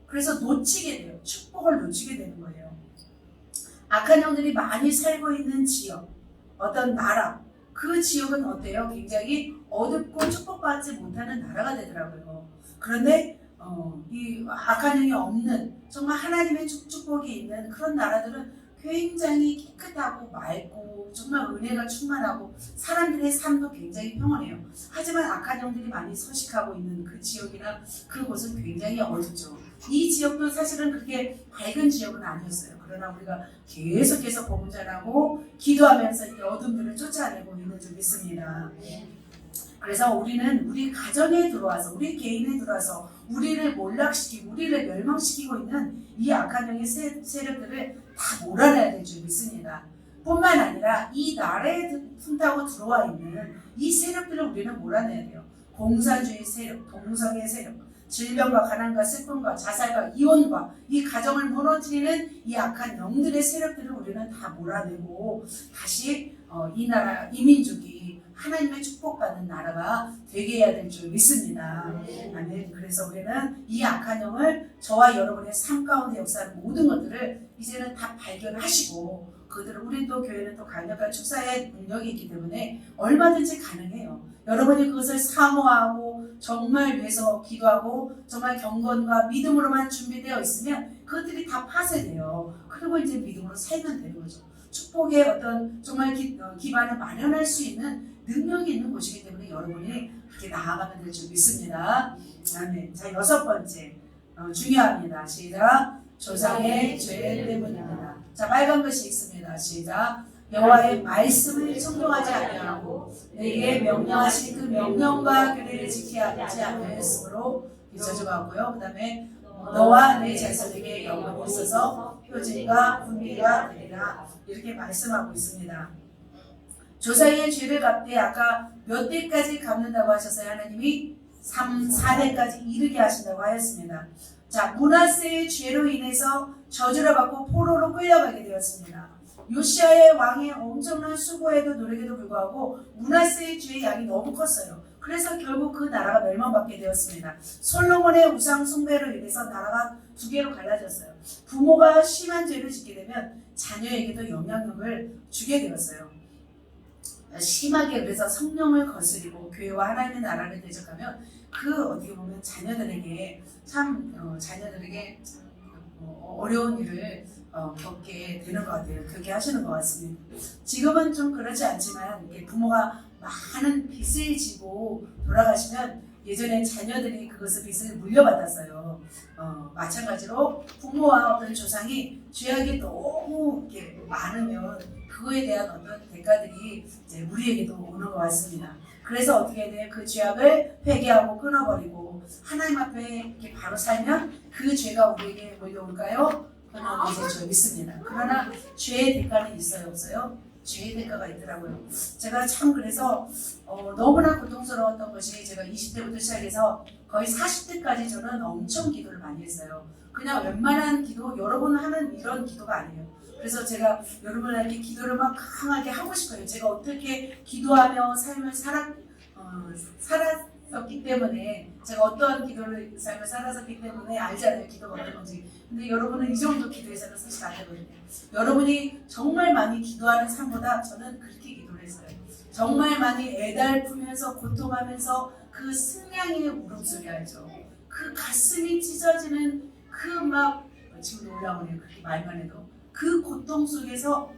그래서 놓치게 돼요. 축복을 놓치게 되는 거예요. 악한 영들이 많이 살고 있는 지역, 어떤 나라, 그 지역은 어때요? 굉장히 어둡고 축복받지 못하는 나라가 되더라고요. 그런데 이 악한 영이 없는 정말 하나님의 축복이 있는 그런 나라들은 굉장히 깨끗하고 맑고 정말 은혜가 충만하고 사람들의 삶도 굉장히 평온해요. 하지만 악한 영들이 많이 서식하고 있는 그 지역이나 그곳은 굉장히 어둡죠. 이 지역도 사실은 그렇게 밝은 지역은 아니었어요. 그러나 우리가 계속해서 복음 전하고 기도하면서 이 어둠들을 쫓아내고 있는 줄 믿습니다. 그래서 우리는 우리 가정에 들어와서 우리 개인에 들어와서 우리를 몰락시키고 우리를 멸망시키고 있는 이 악한 영의 세력들을 다 몰아내야 될 줄 믿습니다. 뿐만 아니라 이 나라에 틈타고 들어와 있는 이 세력들을 우리는 몰아내야 돼요. 공산주의 세력, 동성애 세력, 질병과 가난과 슬픔과 자살과 이혼과 이 가정을 무너뜨리는 이 악한 영들의 세력들을 우리는 다 몰아내고 다시 이 나라, 이 민족이 하나님의 축복받는 나라가 되게 해야 될 줄 믿습니다. 아멘. 그래서 우리는 이 악한 영을 저와 여러분의 삶 가운데 역사하는 모든 것들을 이제는 다 발견하시고 그들을 우리 또 교회는 또 강력한 축사의 능력이 있기 때문에 얼마든지 가능해요. 여러분이 그것을 사모하고 정말 위해서 기도하고 정말 경건과 믿음으로만 준비되어 있으면 그것들이 다 파쇄돼요. 그리고 이제 믿음으로 살면 되는 거죠. 축복의 어떤 정말 기반을 마련할 수 있는 능력이 있는 곳이기 때문에 여러분이 그렇게 나아가면 될 줄 믿습니다. 아멘. 자, 여섯 번째 중요합니다. 시작. 조상의 죄 때문입니다. 자, 빨간 것이 있습니다. 시작. 여호와의 말씀을 청종하지 아니하고 내게 명령하신 그 명령과 규례를 지키지 아니하였으므로 저주가 왔고요. 그 다음에 너와 내 자손에게 영원히 있어서 표징과 분비가 되리라 이렇게 말씀하고 있습니다. 조상의 죄를 갚되 아까 몇 대까지 갚는다고 하셨어요? 하나님이 4대까지 이르게 하신다고 하였습니다. 자, 므낫세의 죄로 인해서 저주를 받고 포로로 끌려가게 되었습니다. 요시아의 왕의 엄청난 수고에도 노력에도 불구하고 므낫세의 죄의 양이 너무 컸어요. 그래서 결국 그 나라가 멸망받게 되었습니다. 솔로몬의 우상 숭배로 인해서 나라가 두 개로 갈라졌어요. 부모가 심한 죄를 짓게 되면 자녀에게도 영향력을 주게 되었어요. 심하게 그래서 성령을 거스리고 교회와 하나님의 나라를 대적하면 그 어떻게 보면 자녀들에게 참 어려운 일을 겪게 되는 것 같아요. 그렇게 하시는 것 같습니다. 지금은 좀 그렇지 않지만 부모가 많은 빚을 지고 돌아가시면 예전에 자녀들이 그것을 빚을 물려받았어요. 마찬가지로 부모와 어떤 조상이 죄악이 너무 이렇게 많으면 그거에 대한 어떤 대가들이 이제 우리에게도 오는 것 같습니다. 그래서 어떻게 해야 돼요? 그 죄악을 회개하고 끊어버리고 하나님 앞에 이렇게 바로 살면 그 죄가 우리에게 몰려올까요? 그건 이제 저 믿습니다. 그러나 죄의 대가는 있어요, 없어요? 죄의 대가가 있더라고요. 제가 참 그래서 너무나 고통스러웠던 것이 제가 20대부터 시작해서 거의 40대까지 저는 엄청 기도를 많이 했어요. 그냥 웬만한 기도, 여러분 하는 이런 기도가 아니에요. 그래서 제가 여러분에게 기도를 막 강하게 하고 싶어요. 제가 어떻게 기도하며 삶을 살았었기 때문에 제가 어떠한 기도를 삶을 살았었기 때문에 알잖아요. 기도가 어떤 건지. 근데 여러분은 이 정도 기도해서는 사실 안 되거든요. 여러분이 정말 많이 기도하는 삶보다 저는 그렇게 기도를 했어요. 정말 많이 애달프면서 고통하면서 그 승냥이의 울음소리 알죠? 그 가슴이 찢어지는 그 막 지금 올라오네요. 그렇게 말만 해도 그 고통 속에서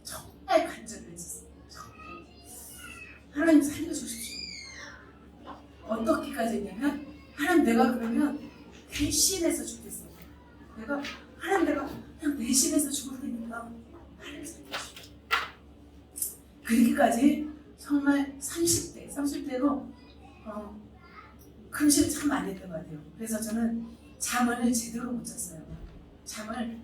정말 간절히 했었어요. 하나님 살려주십시오. 어떻게까지 했냐면 하나님 내가 그러면 대신해서 죽겠어. 하나님 내가 그냥 대신해서 죽을 테니까 하나님 살려주십시오. 그렇게까지 정말 30대로 금식을 참 많이 했던 것 같아요. 그래서 저는 잠을 제대로 못 잤어요. 잠을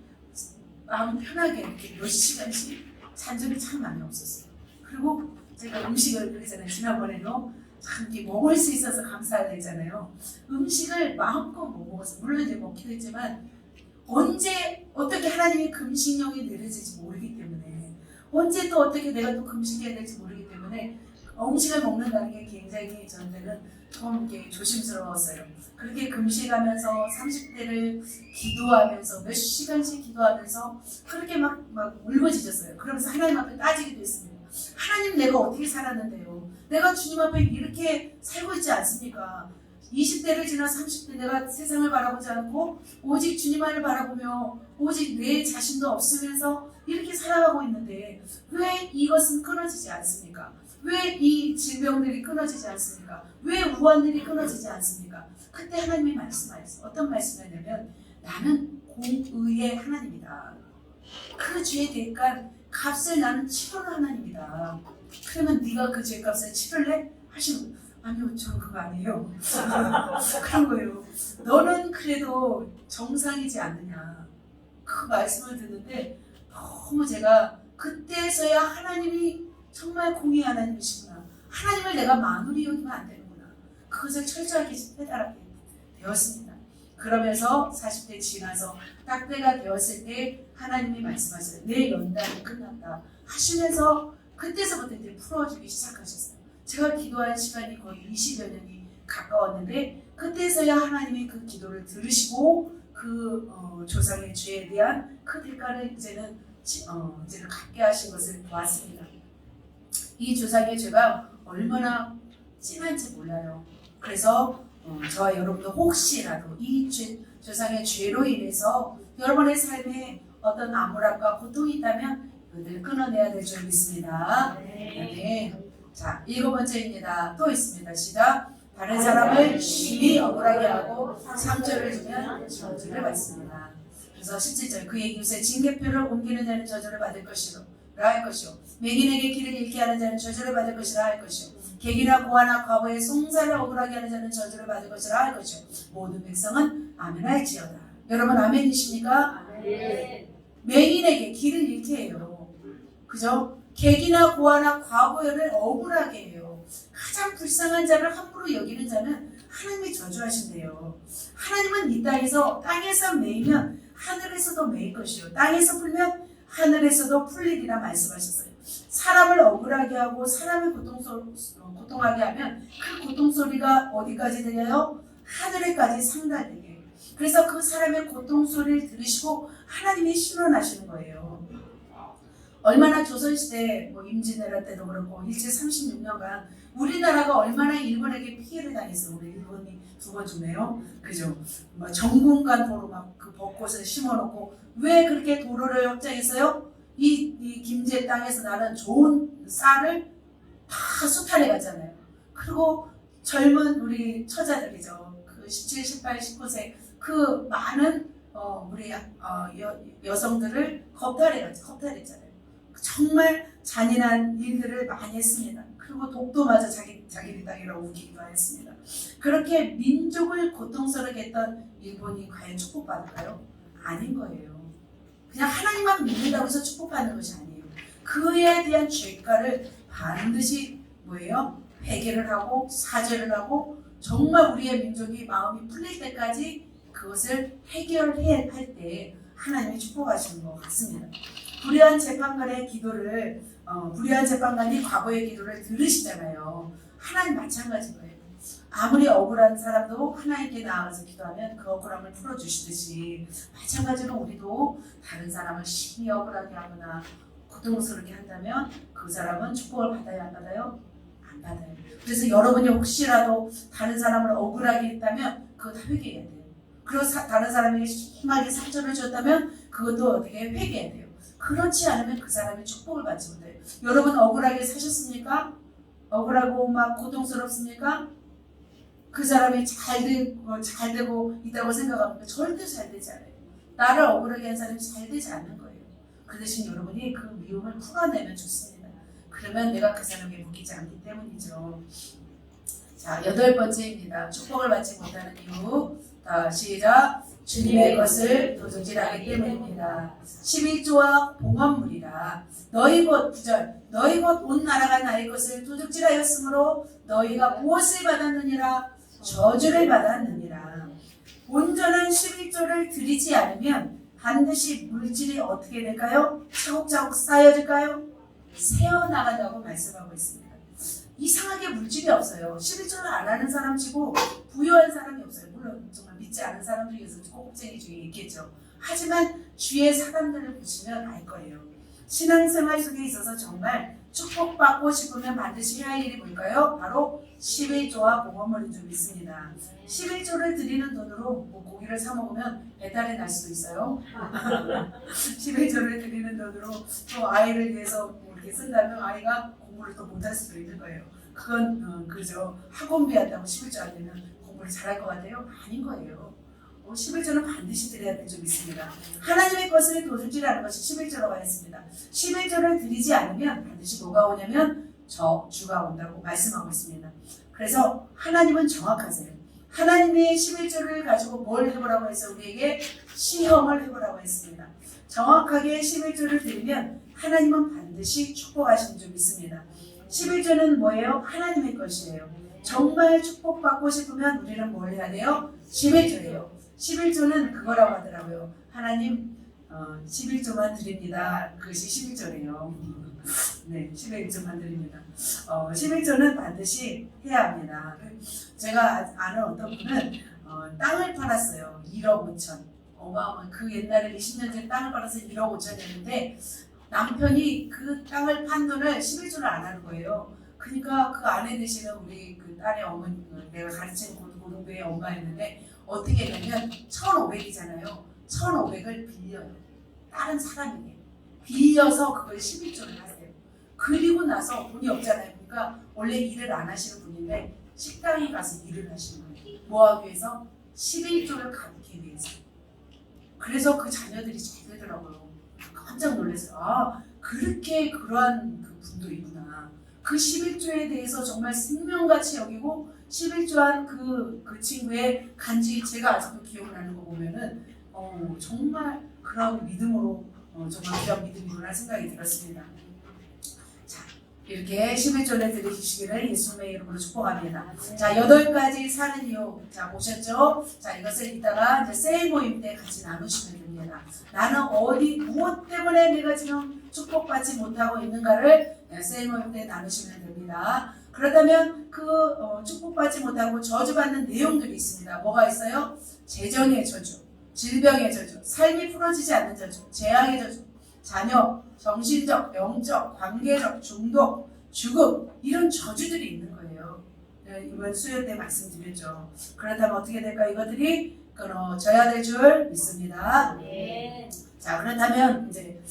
마음 편하게 이렇게 몇 시간씩 잔 적이 참 많이 없었어요. 그리고 제가 음식을 그랬잖아요. 지난번에도 참 이렇게 먹을 수 있어서 감사해야 되잖아요. 음식을 마음껏 못 먹었어요. 물론 이제 먹기도 했지만 언제 어떻게 하나님이 금식령이 내려질지 모르기 때문에 언제 또 어떻게 내가 또 금식해야 될지 모르기 때문에 음식을 먹는다는 게 굉장히 저한테는 좀 이렇게 조심스러웠어요. 그렇게 금식하면서 30대를 기도하면서 몇 시간씩 기도하면서 그렇게 막 울부짖었어요. 그러면서 하나님 앞에 따지기도 했습니다. 하나님 내가 어떻게 살았는데요? 내가 주님 앞에 이렇게 살고 있지 않습니까? 20대를 지나 30대 내가 세상을 바라보지 않고 오직 주님만을 바라보며 오직 내 자신도 없으면서 이렇게 살아가고 있는데 왜 이것은 끊어지지 않습니까? 왜 이 질병들이 끊어지지 않습니까? 왜 우환들이 끊어지지 않습니까? 그때 하나님이 말씀하셨어요. 어떤 말씀이냐면 나는 공의의 하나님이다. 그 죄에 대한 값을 나는 치르는 하나님이다. 그러면 네가 그 죄값을 치를래? 하시는 거예요. 아니요, 저는 그거 아니에요. 그런 거예요. 너는 그래도 정상이지 않느냐. 그 말씀을 듣는데 너무 제가 그때서야 하나님이 정말 공의 하나님이시구나. 하나님을 내가 만으로 여기면 안 되는구나. 그것을 철저하게 깨달았게 되었습니다. 그러면서 40대 지나서 딱 때가 되었을 때 하나님이 말씀하세요. 내 연단이 끝났다 하시면서 그때서부터 이제 풀어주기 시작하셨어요. 제가 기도한 시간이 거의 20여 년이 가까웠는데 그때서야 하나님이 그 기도를 들으시고 그 조상의 죄에 대한 그 대가를 이제는 갚게 하신 것을 보았습니다. 이 조상의 죄가 얼마나 심한지 몰라요. 그래서 저와 여러분도 혹시라도 이 조상의 죄로 인해서 여러분의 삶에 어떤 암울함과 고통이 있다면 그들을 끊어내야 될 줄 믿습니다. 네. 자, 7번째입니다. 또 있습니다. 시작. 다른 사람을 심히 억울하게 하고 상처를 주면 저주를 받습니다. 그래서 17절 그의 이웃의 징계표를 옮기는 자는 저주를 받을 것이라 할 것이요 맹인에게 길을 잃게 하는 자는 저주를 받을 것이라 할 것이요 객이나 고아나 과부의 송사를 억울하게 하는 자는 저주를 받을 것이라 할 것이요 모든 백성은 아멘할지어다. 여러분 아멘이십니까? 아멘. 맹인에게 길을 잃게 해요. 그죠? 객이나 고아나 과부를 억울하게 해요. 가장 불쌍한 자를 함부로 여기는 자는 하나님이 저주하신대요. 하나님은 이 땅에서 매이면 하늘에서도 매일 것이요 땅에서 풀면 하늘에서도 풀리리라 말씀하셨어요. 사람을 억울하게 하고 사람을 고통하게 하면 그 고통 소리가 어디까지 들려요? 하늘에까지 상달되게. 그래서 그 사람의 고통 소리를 들으시고 하나님이 신원하시는 거예요. 얼마나 조선시대 임진왜란 때도 그렇고 일제 36년간 우리나라가 얼마나 일본에게 피해를 당했어요. 우리 일본이 두 번 죽네요. 그죠? 정군간 도로 막 그 벚꽃을 심어놓고 왜 그렇게 도로를 확장했어요? 이 김제 땅에서 나는 좋은 쌀을 다 수탈해 갔잖아요. 그리고 젊은 우리 처자들이죠. 그 17, 18, 19세 그 많은 우리 여성들을 겁탈했잖아요. 정말 잔인한 일들을 많이 했습니다. 그리고 독도 마저 자기네 땅이라고 우기기도 했습니다. 그렇게 민족을 고통스럽게 했던 일본이 과연 축복받을까요? 아닌 거예요. 그냥 하나님만 믿는다고 해서 축복받는 것이 아니에요. 그에 대한 죄가를 반드시 뭐예요? 회개를 하고 사죄를 하고 정말 우리의 민족이 마음이 풀릴 때까지 그것을 해결해야 할 때 하나님이 축복하시는 것 같습니다. 불의한 재판관의 기도를 불의한 재판관이 과거의 기도를 들으시잖아요. 하나님 마찬가지인 거예요. 아무리 억울한 사람도 하나님께 나아가서 기도하면 그 억울함을 풀어주시듯이 마찬가지로 우리도 다른 사람을 심히 억울하게 하거나 고통스럽게 한다면 그 사람은 축복을 받아야 안 받아요? 안 받아요. 그래서 여러분이 혹시라도 다른 사람을 억울하게 했다면 그거 다 회개해야 돼요. 그리고 다른 사람에게 심하게 상처를 줬다면 그것도 어떻게 회개해야 돼요. 그렇지 않으면 그 사람이 축복을 받지 못해요. 여러분 억울하게 사셨습니까? 억울하고 막 고통스럽습니까? 그 사람이 잘 되고 있다고 생각합니까? 절대 잘 되지 않아요. 나를 억울하게 한 사람이 잘 되지 않는 거예요. 그 대신 여러분이 그 미움을 풀어내면 좋습니다. 그러면 내가 그 사람에게 묶이지 않기 때문이죠. 자, 8번째입니다. 축복을 받지 못하는 이유. 시작. 주님의 것을 도둑질하기 때문입니다. 11조와 봉헌물이라 너희 곧 9절 너희 곧 온 나라가 나의 것을 도둑질하였으므로 너희가 무엇을 받았느니라? 저주를 받았느니라. 온전한 11조를 드리지 않으면 반드시 물질이 어떻게 될까요? 차곡차곡 쌓여질까요? 새어나간다고 말씀하고 있습니다. 이상하게 물질이 없어요. 11조를 안 하는 사람 치고 부유한 사람이 없어요. 물론 정말 믿지 않은 사람들 중에서 꼬북쟁이 중에 있겠죠. 하지만 주위의 사람들을 보시면 알 거예요. 신앙생활 속에 있어서 정말 축복받고 싶으면 반드시 해야 할 일이 뭘까요? 바로 11조와 봉헌물이 좀 있습니다. 11조를 드리는 돈으로 고기를 사 먹으면 배탈이 날 수도 있어요. 11조를 드리는 돈으로 또 아이를 위해서 이렇게 쓴다면 아이가 공부를 또 못할 수도 있는 거예요. 그건 그죠. 학원비 한다고 11조 안 되면 공부를 잘할 것 같아요? 아닌 거예요. 11조는 반드시 드려야 될 점이 있습니다. 하나님의 것을 도둑질하는 것이 11조라고 했습니다. 11조를 드리지 않으면 반드시 뭐가 오냐면 저주가 온다고 말씀하고 있습니다. 그래서 하나님은 정확하세요. 하나님의 11조를 가지고 뭘 해보라고 해서 우리에게 시험을 해보라고 했습니다. 정확하게 11조를 드리면 하나님은 반드시 축복하시는 점이 있습니다. 11조는 뭐예요? 하나님의 것이에요. 정말 축복받고 싶으면 우리는 뭘 해야 돼요? 11조예요. 11조는 그거라고 하더라고요. 하나님 11조만 드립니다. 그것이 11조래요. 네, 11조만 드립니다. 11조는 반드시 해야 합니다. 제가 아는 어떤 분은 땅을 팔았어요. 1억 5천. 어마어마한 그 옛날에 20년 전에 땅을 팔아서 1억 5천이었는데 남편이 그 땅을 판 돈을 11조를 안 하는 거예요. 그러니까 그 아내 되시는 우리 그 딸의 어머니, 내가 가르친 고등부의 엄마였는데 어떻게 했냐면 1,500이잖아요. 1,500을 빌려요. 다른 사람에게. 빌려서 그걸 11조를 하세요. 그리고 나서 돈이 없잖아요. 그러니까 원래 일을 안 하시는 분인데 식당에 가서 일을 하시는 거예요. 뭐 하기 위해서? 11조를 갚기 위해서. 그래서 그 자녀들이 잘 되더라고요. 깜짝 놀랐어요. 아, 그렇게 그러한 그 분도 있구나. 그 11조에 대해서 정말 생명같이 여기고 11조한 그 친구의 간증이 제가 아직도 기억나는 거 보면은 정말 그런 믿음으로 정말 그런 믿음이구나 생각이 들었습니다. 자, 이렇게 11조를 들으시기를 예수님의 이름으로 축복합니다. 자, 8가지 사는 이유. 자, 보셨죠? 자, 이것을 이따가 이제 세일 모임 때 같이 나누시면 됩니다. 나는 무엇 때문에 내가 지금 축복받지 못하고 있는가를 세일 모임 때 나누시면 됩니다. 그렇다면 축복받지 못하고 저주받는 내용들이 있습니다. 뭐가 있어요? 재정의 저주, 질병의 저주, 삶이 풀어지지 않는 저주, 재앙의 저주, 자녀, 정신적, 영적, 관계적, 중독, 죽음 이런 저주들이 있는 거예요. 이번 수요 때 말씀드렸죠. 그렇다면 어떻게 될까? 이것들이 끊어져야 될 줄 믿습니다. 네. 자, 그렇다면 이제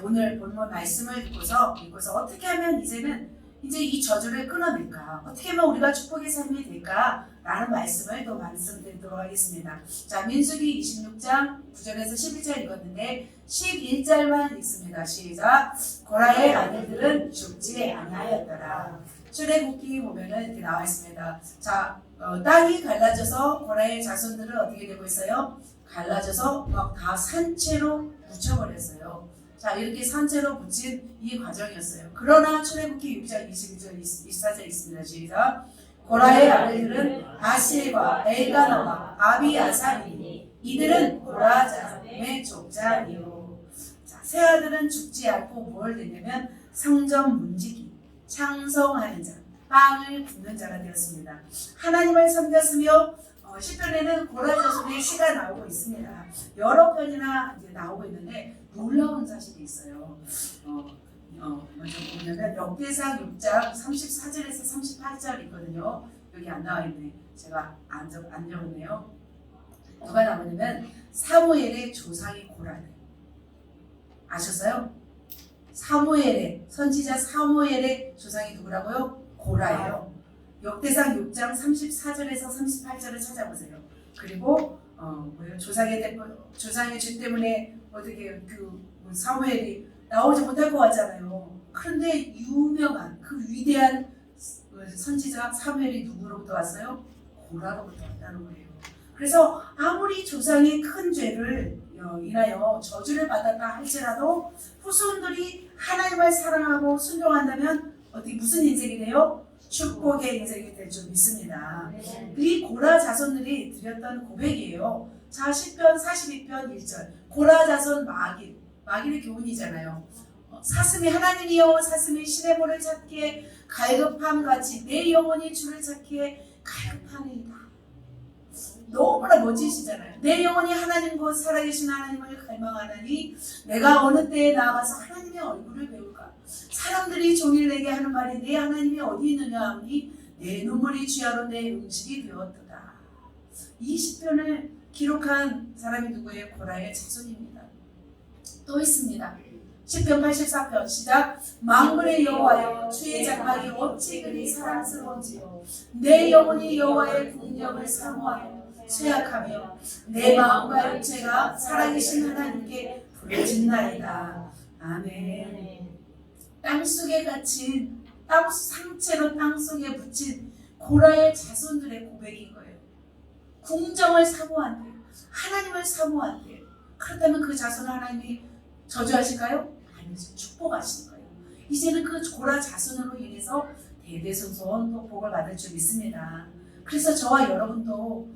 오늘 본문 말씀을 읽고서 어떻게 하면 이제 이 저주를 끊어낼까? 어떻게 하면 우리가 축복의 삶이 될까? 라는 말씀을 또 말씀드리도록 하겠습니다. 자, 민수기 26장 9절에서 11절 읽었는데 11절만 읽습니다. 시작. 고라의 아들들은 죽지 아니하였더라. 출애굽기 보면은 이렇게 나와 있습니다. 자, 땅이 갈라져서 고라의 자손들은 어떻게 되고 있어요? 갈라져서 막 다 산채로 묻혀버렸어요. 자, 이렇게 산채로 묻힌 이 과정이었어요. 그러나 출애굽기 6장 22절 24절 있습니다. 시작. 고라의 아들들은 아실과 엘가나와 아비아살이니 이들은 고라 자손의 족장이요. 자, 새 아들은 죽지 않고 뭘 되냐면 성전 문지기, 창성하는 자, 빵을 굽는 자가 되었습니다. 하나님을 섬겼으며 시편에는 고라 자손의 시가 나오고 있습니다. 여러 편이나 이제 나오고 있는데 놀라운 사실이 있어요. 먼저 보면 역대상 6장 34절에서 38절 있거든요. 여기 안 나와 있네. 제가 안 적었네요. 누가 나오냐면 사무엘의 조상이 고라네. 아셨어요? 사무엘의 선지자 사무엘의 조상이 누구라고요? 고라예요. 역대상 6장 34절에서 38절을 찾아보세요. 그리고 조상의 죄 때문에 어떻게 사무엘이 나오지 못할 것 같잖아요. 그런데 유명한 그 위대한 선지자 사무엘이 누구로부터 왔어요? 고라로부터 왔다는 거예요. 그래서 아무리 조상이 큰 죄를 인하여 저주를 받았다 할지라도 후손들이 하나님을 사랑하고 순종한다면 어떻게 무슨 인생이 돼요? 축복의 인생이 될 줄 믿습니다. 이 고라 자손들이 드렸던 고백이에요. 자, 시편 42편 1절. 고라 자손 마길의 교훈이잖아요. 사슴이 하나님이여 사슴이 신의 모를 찾기에 갈급함같이 내 영혼이 주를 찾기에 갈급하니이다. 너무나 멋지시잖아요. 내 영혼이 하나님 곧 살아계신 하나님을 갈망하나니 내가 어느 때에 나아가서 하나님의 얼굴을 배울까? 사람들이 종일 내게 하는 말이 내 하나님이 어디 있느냐 하니 내 눈물이 주야로 내 음식이 되었도다. 이 시편을 기록한 사람이 누구예요? 고라의 자손입니다. 또 있습니다. 시편 84편 시작. 만군의 여호와여 주의 장막이 어찌 그리 사랑스러운지요. 내 영혼이 여호와의 국력을 사모하여 쇠약하며 내 마음과 육체가 살아계신 하나님께 부르짖나이다. 아멘. 땅속에 갇힌 상체로 땅속에 붙인 고라의 자손들의 고백인 거예요. 궁정을 사모한대요. 하나님을 사모한대요. 그렇다면 그 자손을 하나님이 저주하실까요? 아니죠. 축복하시는 거예요. 이제는 그 고라 자손으로 인해서 대대손손 또 복을 받을 줄 믿습니다. 그래서 저와 여러분도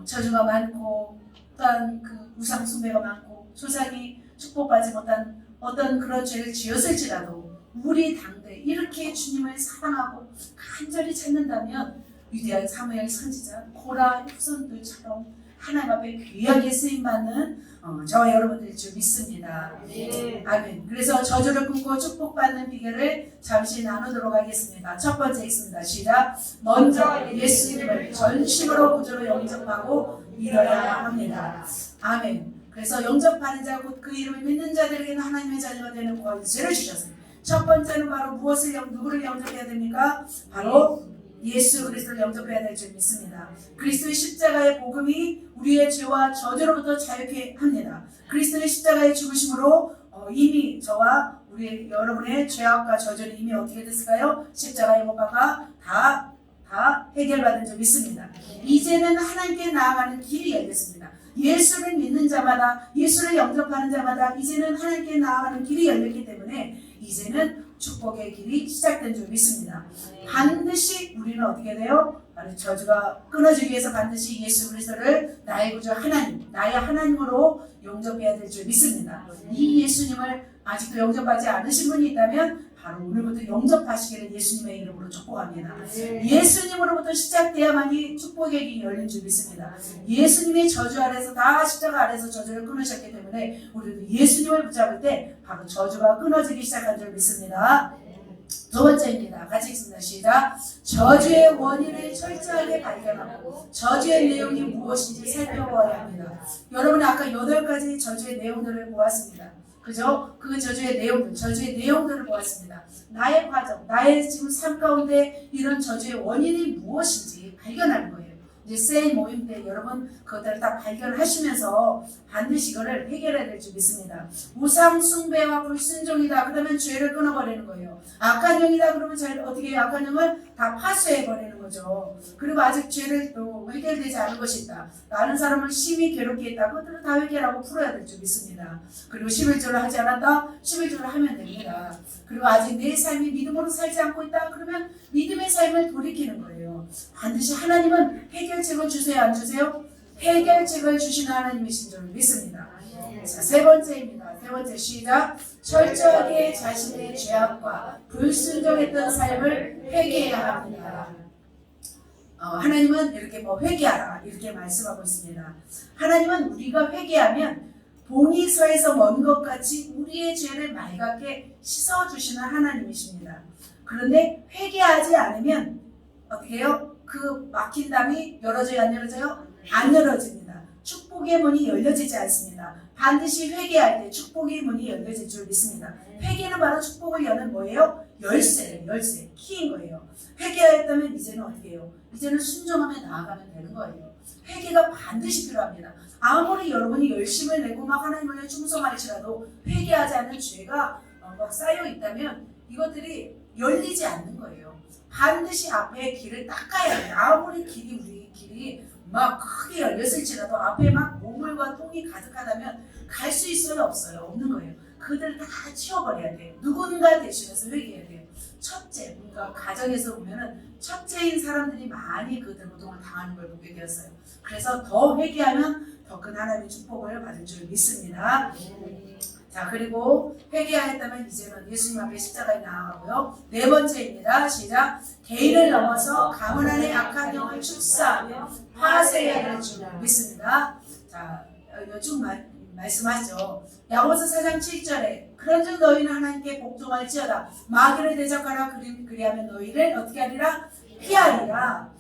저주가 많고 또한 그 우상 숭배가 많고 조상이 축복받지 못한 어떤 그런 죄를 지었을지라도 우리 당대 이렇게 주님을 사랑하고 간절히 찾는다면 위대한 사무엘 선지자 고라 후손들처럼 하나님 앞에 귀하게 쓰임받는 저와 여러분들일 줄 믿습니다. 네. 아멘. 그래서 저주를 끊고 축복받는 비결을 잠시 나누도록 하겠습니다. 첫 번째 있습니다. 시작. 먼저 예수님을 전심으로 구주로 영접하고 믿어야 합니다. 아멘. 그래서 영접하는 자 곧 그 이름을 믿는 자들에게는 하나님의 자녀가 되는 권세를 주셨습니다. 첫 번째는 바로 누구를 영접해야 됩니까? 바로 예수 그리스도를 영접해야 될 줄 믿습니다. 그리스도의 십자가의 복음이 우리의 죄와 저주로부터 자유케 합니다. 그리스도의 십자가의 죽으심으로 이미 저와 우리 여러분의 죄악과 저주는 이미 어떻게 됐을까요? 십자가의 못 박아 다 해결받은 줄 믿습니다. 이제는 하나님께 나아가는 길이 열렸습니다. 예수를 믿는 자마다 예수를 영접하는 자마다 이제는 하나님께 나아가는 길이 열렸기 때문에 이제는 축복의 길이 시작된 줄 믿습니다. 반드시 우리는 어떻게 돼요? 바로 저주가 끊어지기 위해서 반드시 예수 그리스도를 나의 구주 하나님, 나의 하나님으로 영접해야 될 줄 믿습니다. 이 예수님을 아직도 영접하지 않으신 분이 있다면 바로 오늘부터 영접하시기를 예수님의 이름으로 축복합니다. 예수님으로부터 시작돼야만이 축복의 길이 열린 줄 믿습니다. 예수님이 저주 아래서 다 십자가 아래서 저주를 끊으셨기 때문에 우리도 예수님을 붙잡을 때 바로 저주가 끊어지기 시작한 줄 믿습니다. 두 번째입니다. 같이 읽습니다. 시작. 저주의 원인을 철저하게 발견하고 저주의 내용이 무엇인지 살펴보아야 합니다. 여러분 아까 8가지 저주의 내용들을 보았습니다. 그죠? 그 저주의 내용들을 보았습니다. 나의 과정, 나의 지금 삶 가운데 이런 저주의 원인이 무엇인지 발견하는 거예요. 이제 세일 모임 때 여러분 그것들을 다 발견하시면서 반드시 이거를 해결해야 될 줄 믿습니다. 우상 숭배와 불순종이다 그러면 죄를 끊어버리는 거예요. 악한 영이다 그러면 어떻게 해요? 악한 영을 다 파쇄해버리는 거죠. 그리고 아직 죄를 또 해결되지 않은 것이 있다. 나는 사람을 심히 괴롭게 했다. 그것들을 다 해결하고 풀어야 될 줄 믿습니다. 그리고 11조를 하지 않았다? 11조를 하면 됩니다. 그리고 아직 내 삶이 믿음으로 살지 않고 있다? 그러면 믿음의 삶을 돌이키는 거예요. 반드시 하나님은 해결책을 주세요, 안 주세요? 해결책을 주시는 하나님이신 줄 믿습니다. 자, 세 번째입니다. 세 번째 시작. 철저하게 자신의 죄악과 불순종했던 삶을 회개해야 합니다. 하나님은 이렇게 회개하라 이렇게 말씀하고 있습니다. 하나님은 우리가 회개하면 봉이 서에서 먼 것 같이 우리의 죄를 맑게 씻어주시는 하나님이십니다. 그런데 회개하지 않으면 어떻게 해요? 그 막힌 담이 열어져요? 안 열어져요? 안 열어집니다. 축복의 문이 열려지지 않습니다. 반드시 회개할 때 축복의 문이 열려질 줄 믿습니다. 회개는 바로 축복을 여는 뭐예요? 열쇠, 키인 거예요. 회개하였다면 이제는 어떻게 해요? 이제는 순종하며 나아가면 되는 거예요. 회개가 반드시 필요합니다. 아무리 여러분이 열심을 내고 막 하나님을 충성할지라도 회개하지 않은 죄가 막 쌓여 있다면 이것들이 열리지 않는 거예요. 반드시 앞에 길을 닦아야 해요. 아무리 우리 길이 막 크게 열렸을지라도 앞에 막 모물과 똥이 가득하다면 갈 수 있어요? 없어요? 없는 거예요. 그들을 다 치워버려야 돼요. 누군가 대신해서 회개해야 돼요. 첫째, 그러니까 가정에서 보면은 첫째인 사람들이 많이 그들 고통을 당하는 걸 보게 되었어요. 그래서 더 회개하면 더 큰 하나님의 축복을 받을 줄 믿습니다. 자, 그리고 회개하였다면 이제는 예수님 앞에 십자가에 나아가고요. 네 번째입니다. 시작. 개인을 넘어서 가문 안의 악한 영을 축사하며 파쇄해야 될 줄 믿습니다. 자, 쭉 말씀하죠. 야고보서 4장 7절에 그런즉 너희는 하나님께 복종할지어다. 마귀를 대적하라. 그리하면 너희를 어떻게 하리라? 피하리라.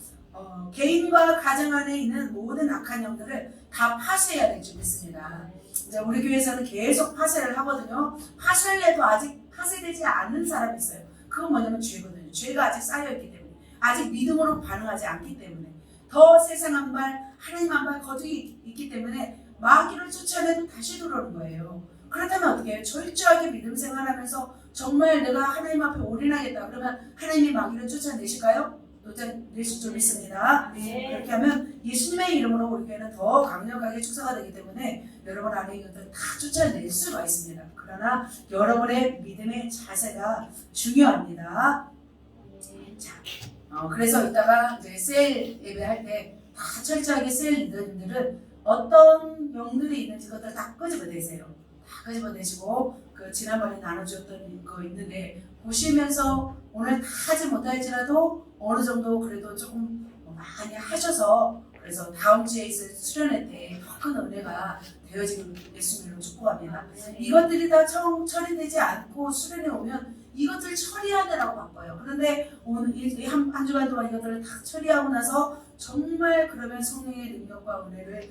개인과 가정 안에 있는 모든 악한 영들을 다 파쇄해야 될 줄 믿습니다. 이제 우리 교회에서는 계속 파쇄를 하거든요. 파쇄를 해도 아직 파쇄되지 않는 사람이 있어요. 그건 뭐냐면 죄거든요. 죄가 아직 쌓여있기 때문에, 아직 믿음으로 반응하지 않기 때문에, 더 세상 한 발, 하나님 한 발 거두기 있기 때문에 마귀를 쫓아내도 다시 들어오는 거예요. 그렇다면 어떻게 해요? 철저하게 믿음 생활하면서 정말 내가 하나님 앞에 올인하겠다 그러면 하나님이 마귀를 쫓아내실까요? 쫓아내실 줄 믿습니다. 그렇게 하면 예수님의 이름으로 우리 교회는 더 강력하게 축사가 되기 때문에 여러분 안에 이것들 다 쫓아낼 수가 있습니다. 그러나 여러분의 믿음의 자세가 중요합니다. 자, 그래서 이따가 이제 세일 예배할 때 다 철저하게 세일 리더님들은 어떤 영들이 있는지 그것들 다 끄집어내세요. 다 끄집어내시고 그 지난번에 나눠주었던 거 있는데 보시면서 오늘 다 하지 못할지라도 어느 정도 그래도 조금 많이 하셔서 그래서 다음 주에 있을 수련회 때 더 큰 은혜가 되어지는 예수님으로 축복합니다. 이것들이 다 처리되지 않고 수련회 오면 이것들 처리하느라고 바빠요. 그런데 오늘 한 주간 동안 이것들을 다 처리하고 나서 정말 그러면 성령의 능력과 은혜를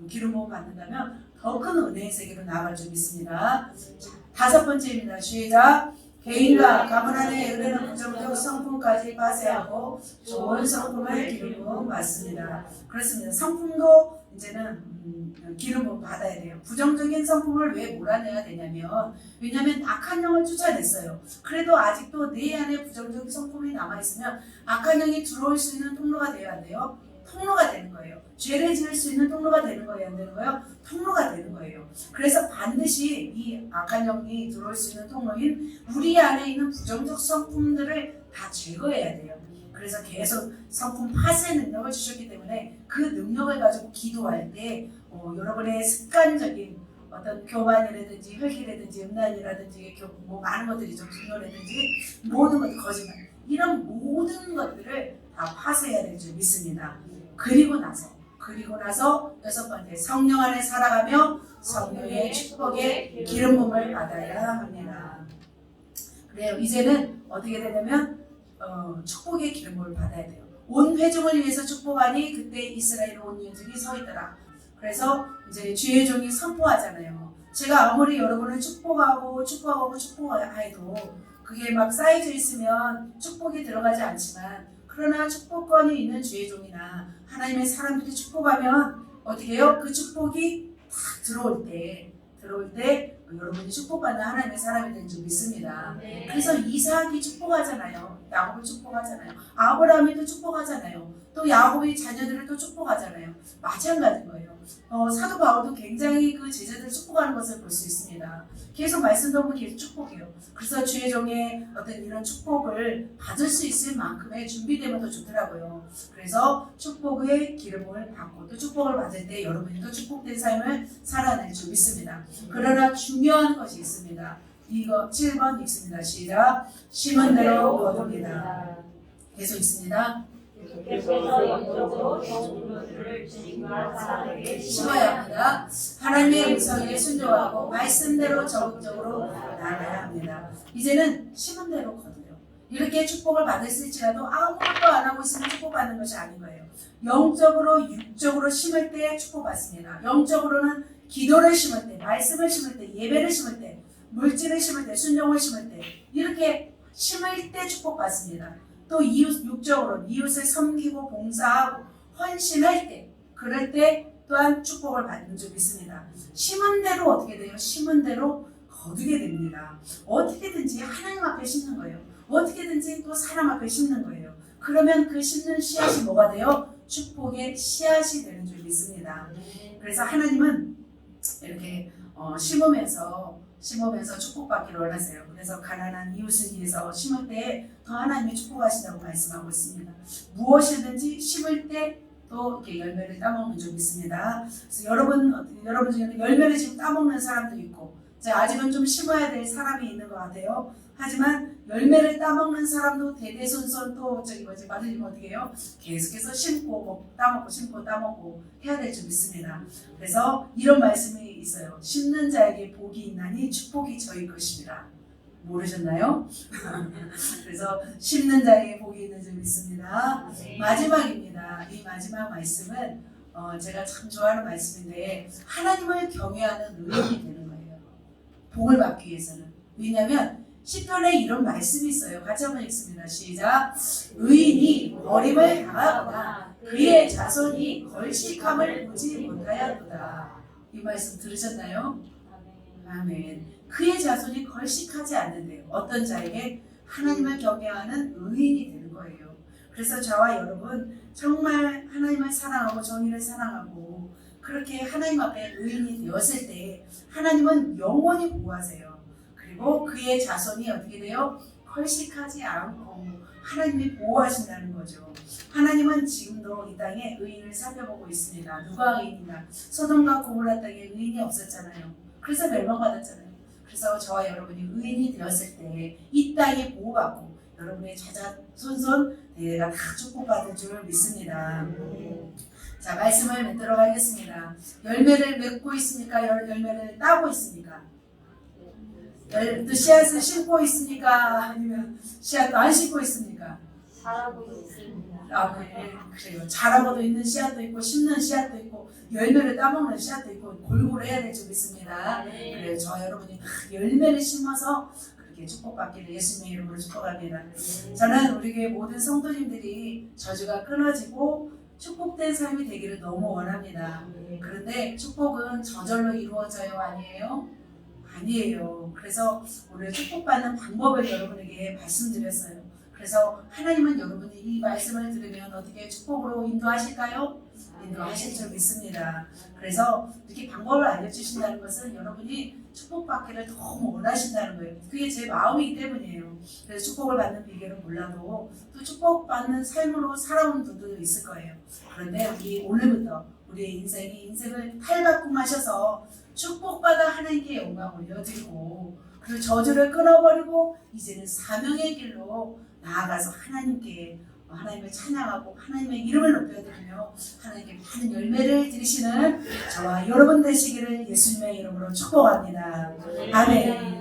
기름 부음 받는다면 더 큰 은혜의 세계로 나아갈 줄 믿습니다. 자, 다섯 번째입니다. 시작. 개인과 가문 안에 흐르는 부정적 성품까지 파쇄하고 좋은 성품을 기름 부음 받습니다. 그렇습니다. 성품도 이제는 기름 부음 받아야 돼요. 부정적인 성품을 왜 몰아내야 되냐면 왜냐하면 악한 영을 쫓아냈어요. 그래도 아직도 내 안에 부정적인 성품이 남아있으면 악한 영이 들어올 수 있는 통로가 되어야 안 돼요? 통로가 되는 거예요. 죄를 지을 수 있는 통로가 되는 거예요? 안 되는 거예요? 통로가 되는 거예요. 그래서 반드시 이 악한 영이 들어올 수 있는 통로인 우리 안에 있는 부정적 성품들을 다 제거해야 돼요. 그래서 계속 성품 파쇄 능력을 주셨기 때문에 그 능력을 가지고 기도할 때 여러분의 습관적인 어떤 교만이라든지 혈기라든지 음란이라든지 뭐 많은 것들이 좀 분노라든지 모든 것 거짓말 이런 모든 것들을 다 파쇄해야 될 줄 믿습니다. 그리고 나서 여섯 번째 성령 안에 살아가며 성령의 축복의 기름 부음을 받아야 합니다. 그래요. 이제는 어떻게 되냐면 축복의 기름 부음을 받아야 돼요. 온 회중을 위해서 축복하니 그때 이스라엘 온 민족이 서 있더라. 그래서 이제 주의 종이 선포하잖아요. 제가 아무리 여러분을 축복하고 해도 그게 막 쌓여져 있으면 축복이 들어가지 않지만 그러나 축복권이 있는 주의 종이나 하나님의 사람들이 축복하면 어떻게 해요? 그 축복이 딱 들어올 때 여러분이 축복받는 하나님의 사람이 되는 줄 믿습니다. 그래서 이삭이 축복하잖아요. 야곱을 축복하잖아요. 아브라함이 또 축복하잖아요. 또 야곱의 자녀들을 또 축복하잖아요. 마찬가지인 거예요. 사도 바울도 굉장히 그 제자들을 축복하는 것을 볼 수 있습니다. 계속 말씀도 보면 계속 축복해요. 그래서 주의 종의 어떤 이런 축복을 받을 수 있을 만큼의 준비되면 더 좋더라고요. 그래서 축복의 기름을 받고 또 축복을 받을 때 여러분이 또 축복된 삶을 살아낼 줄 믿습니다. 그러나 중요한 것이 있습니다. 이거 7번 읽습니다. 시작. 심은 대로 거둡니다. 계속 있습니다. 계속해서 영적으로 정부들을 주님과 사랑에게 심어야 합니다. 하나님의 음성에 순종하고 말씀대로 적극적으로 나아가야 합니다. 이제는 심은 대로 거둬요. 이렇게 축복을 받았을지라도 아무것도 안 하고 있으면 축복받는 것이 아닌 거예요. 영적으로 육적으로 심을 때 축복받습니다. 영적으로는 기도를 심을 때, 말씀을 심을 때, 예배를 심을 때, 물질을 심을 때, 순종을 심을 때 이렇게 심을 때 축복받습니다. 또 육적으로 이웃을 섬기고 봉사하고 헌신할 때 그럴 때 또한 축복을 받는 줄 믿습니다. 심은 대로 어떻게 돼요? 심은 대로 거두게 됩니다. 어떻게든지 하나님 앞에 심는 거예요. 어떻게든지 또 사람 앞에 심는 거예요. 그러면 그 심는 씨앗이 뭐가 돼요? 축복의 씨앗이 되는 줄 믿습니다. 그래서 하나님은 이렇게 심으면서 축복받기를 원하세요. 그래서 가난한 이웃을 위해서 심을 때 더 하나님이 축복하신다고 말씀하고 있습니다. 무엇이든지 심을 때 또 이렇게 열매를 따먹는 줄 믿습니다. 그래서 여러분 중에는 열매를 지금 따먹는 사람도 있고 아직은 좀 심어야 될 사람이 있는 것 같아요. 하지만 열매를 따먹는 사람도 대대손손 또 받으려면 어떻게 해요? 계속해서 심고 따먹고 심고 따먹고 해야 될 줄 믿습니다. 그래서 이런 말씀이 있어요. 심는 자에게 복이 있나니 축복이 저희 것입니다. 모르셨나요? 그래서 심는 자에게 복이 있는 줄 믿습니다. 마지막입니다. 이 마지막 말씀은 제가 참 좋아하는 말씀인데 하나님을 경외하는 의인이 되는 거예요. 복을 받기 위해서는. 왜냐하면 시편에 이런 말씀이 있어요. 같이 한번 읽습니다. 시작. 의인이 버림을 당하거나 그의 자손이 걸식함을 보지 못하였도다. 이 말씀 들으셨나요? 아멘. 그의 자손이 걸식하지 않는데요. 어떤 자에게 하나님을 경외하는 의인이 되는 거예요. 그래서 저와 여러분 정말 하나님을 사랑하고 정의를 사랑하고 그렇게 하나님 앞에 의인이 되었을 때 하나님은 영원히 보호하세요. 그리고 그의 자손이 어떻게 돼요? 걸식하지 않고 하나님이 보호하신다는 거죠. 하나님은 지금도 이 땅에 의인을 살펴보고 있습니다. 누가 의인이냐? 소돔과 고모라 땅에 의인이 없었잖아요. 그래서 멸망받았잖아요. 그래서 저와 여러분이 의인이 되었을 때 이 땅에 보호받고 여러분의 자손손 대가 다 축복받을 줄 믿습니다. 자, 말씀을 맺도록 하겠습니다. 열매를 맺고 있습니까? 열매를 따고 있습니까? 또 씨앗을 심고 있습니까? 아니면 씨앗도 안 심고 있습니까? 잘하고 있습니다. 그래요. 자라고도 있는 씨앗도 있고 심는 씨앗도 있고 열매를 따먹는 씨앗도 있고 골고루 해야 될 줄 믿습니다. 그래요. 저 여러분이 열매를 심어서 그렇게 축복받기를 예수님의 이름으로 축복합니다. 저는 우리 교회 모든 성도님들이 저주가 끊어지고 축복된 삶이 되기를 너무 원합니다. 그런데 축복은 저절로 이루어져요? 아니에요? 아니에요. 그래서 오늘 축복받는 방법을 여러분에게 말씀드렸어요. 그래서 하나님은 여러분이 이 말씀을 들으면 어떻게 축복으로 인도하실까요? 인도하실 줄 믿습니다. 그래서 이렇게 방법을 알려주신다는 것은 여러분이 축복받기를 너무 원하신다는 거예요. 그게 제 마음이기 때문이에요. 그래서 축복을 받는 비결은 몰라도 또 축복받는 삶으로 살아온 분들도 있을 거예요. 그런데 우리 오늘부터 우리의 인생을 탈바꿈하셔서 축복받아 하나님께 영광 올려드리고 그 저주를 끊어버리고 이제는 사명의 길로 나아가서 하나님을 찬양하고 하나님의 이름을 높여드리며 하나님께 많은 열매를 드리시는 저와 여러분 되시기를 예수님의 이름으로 축복합니다. 아멘.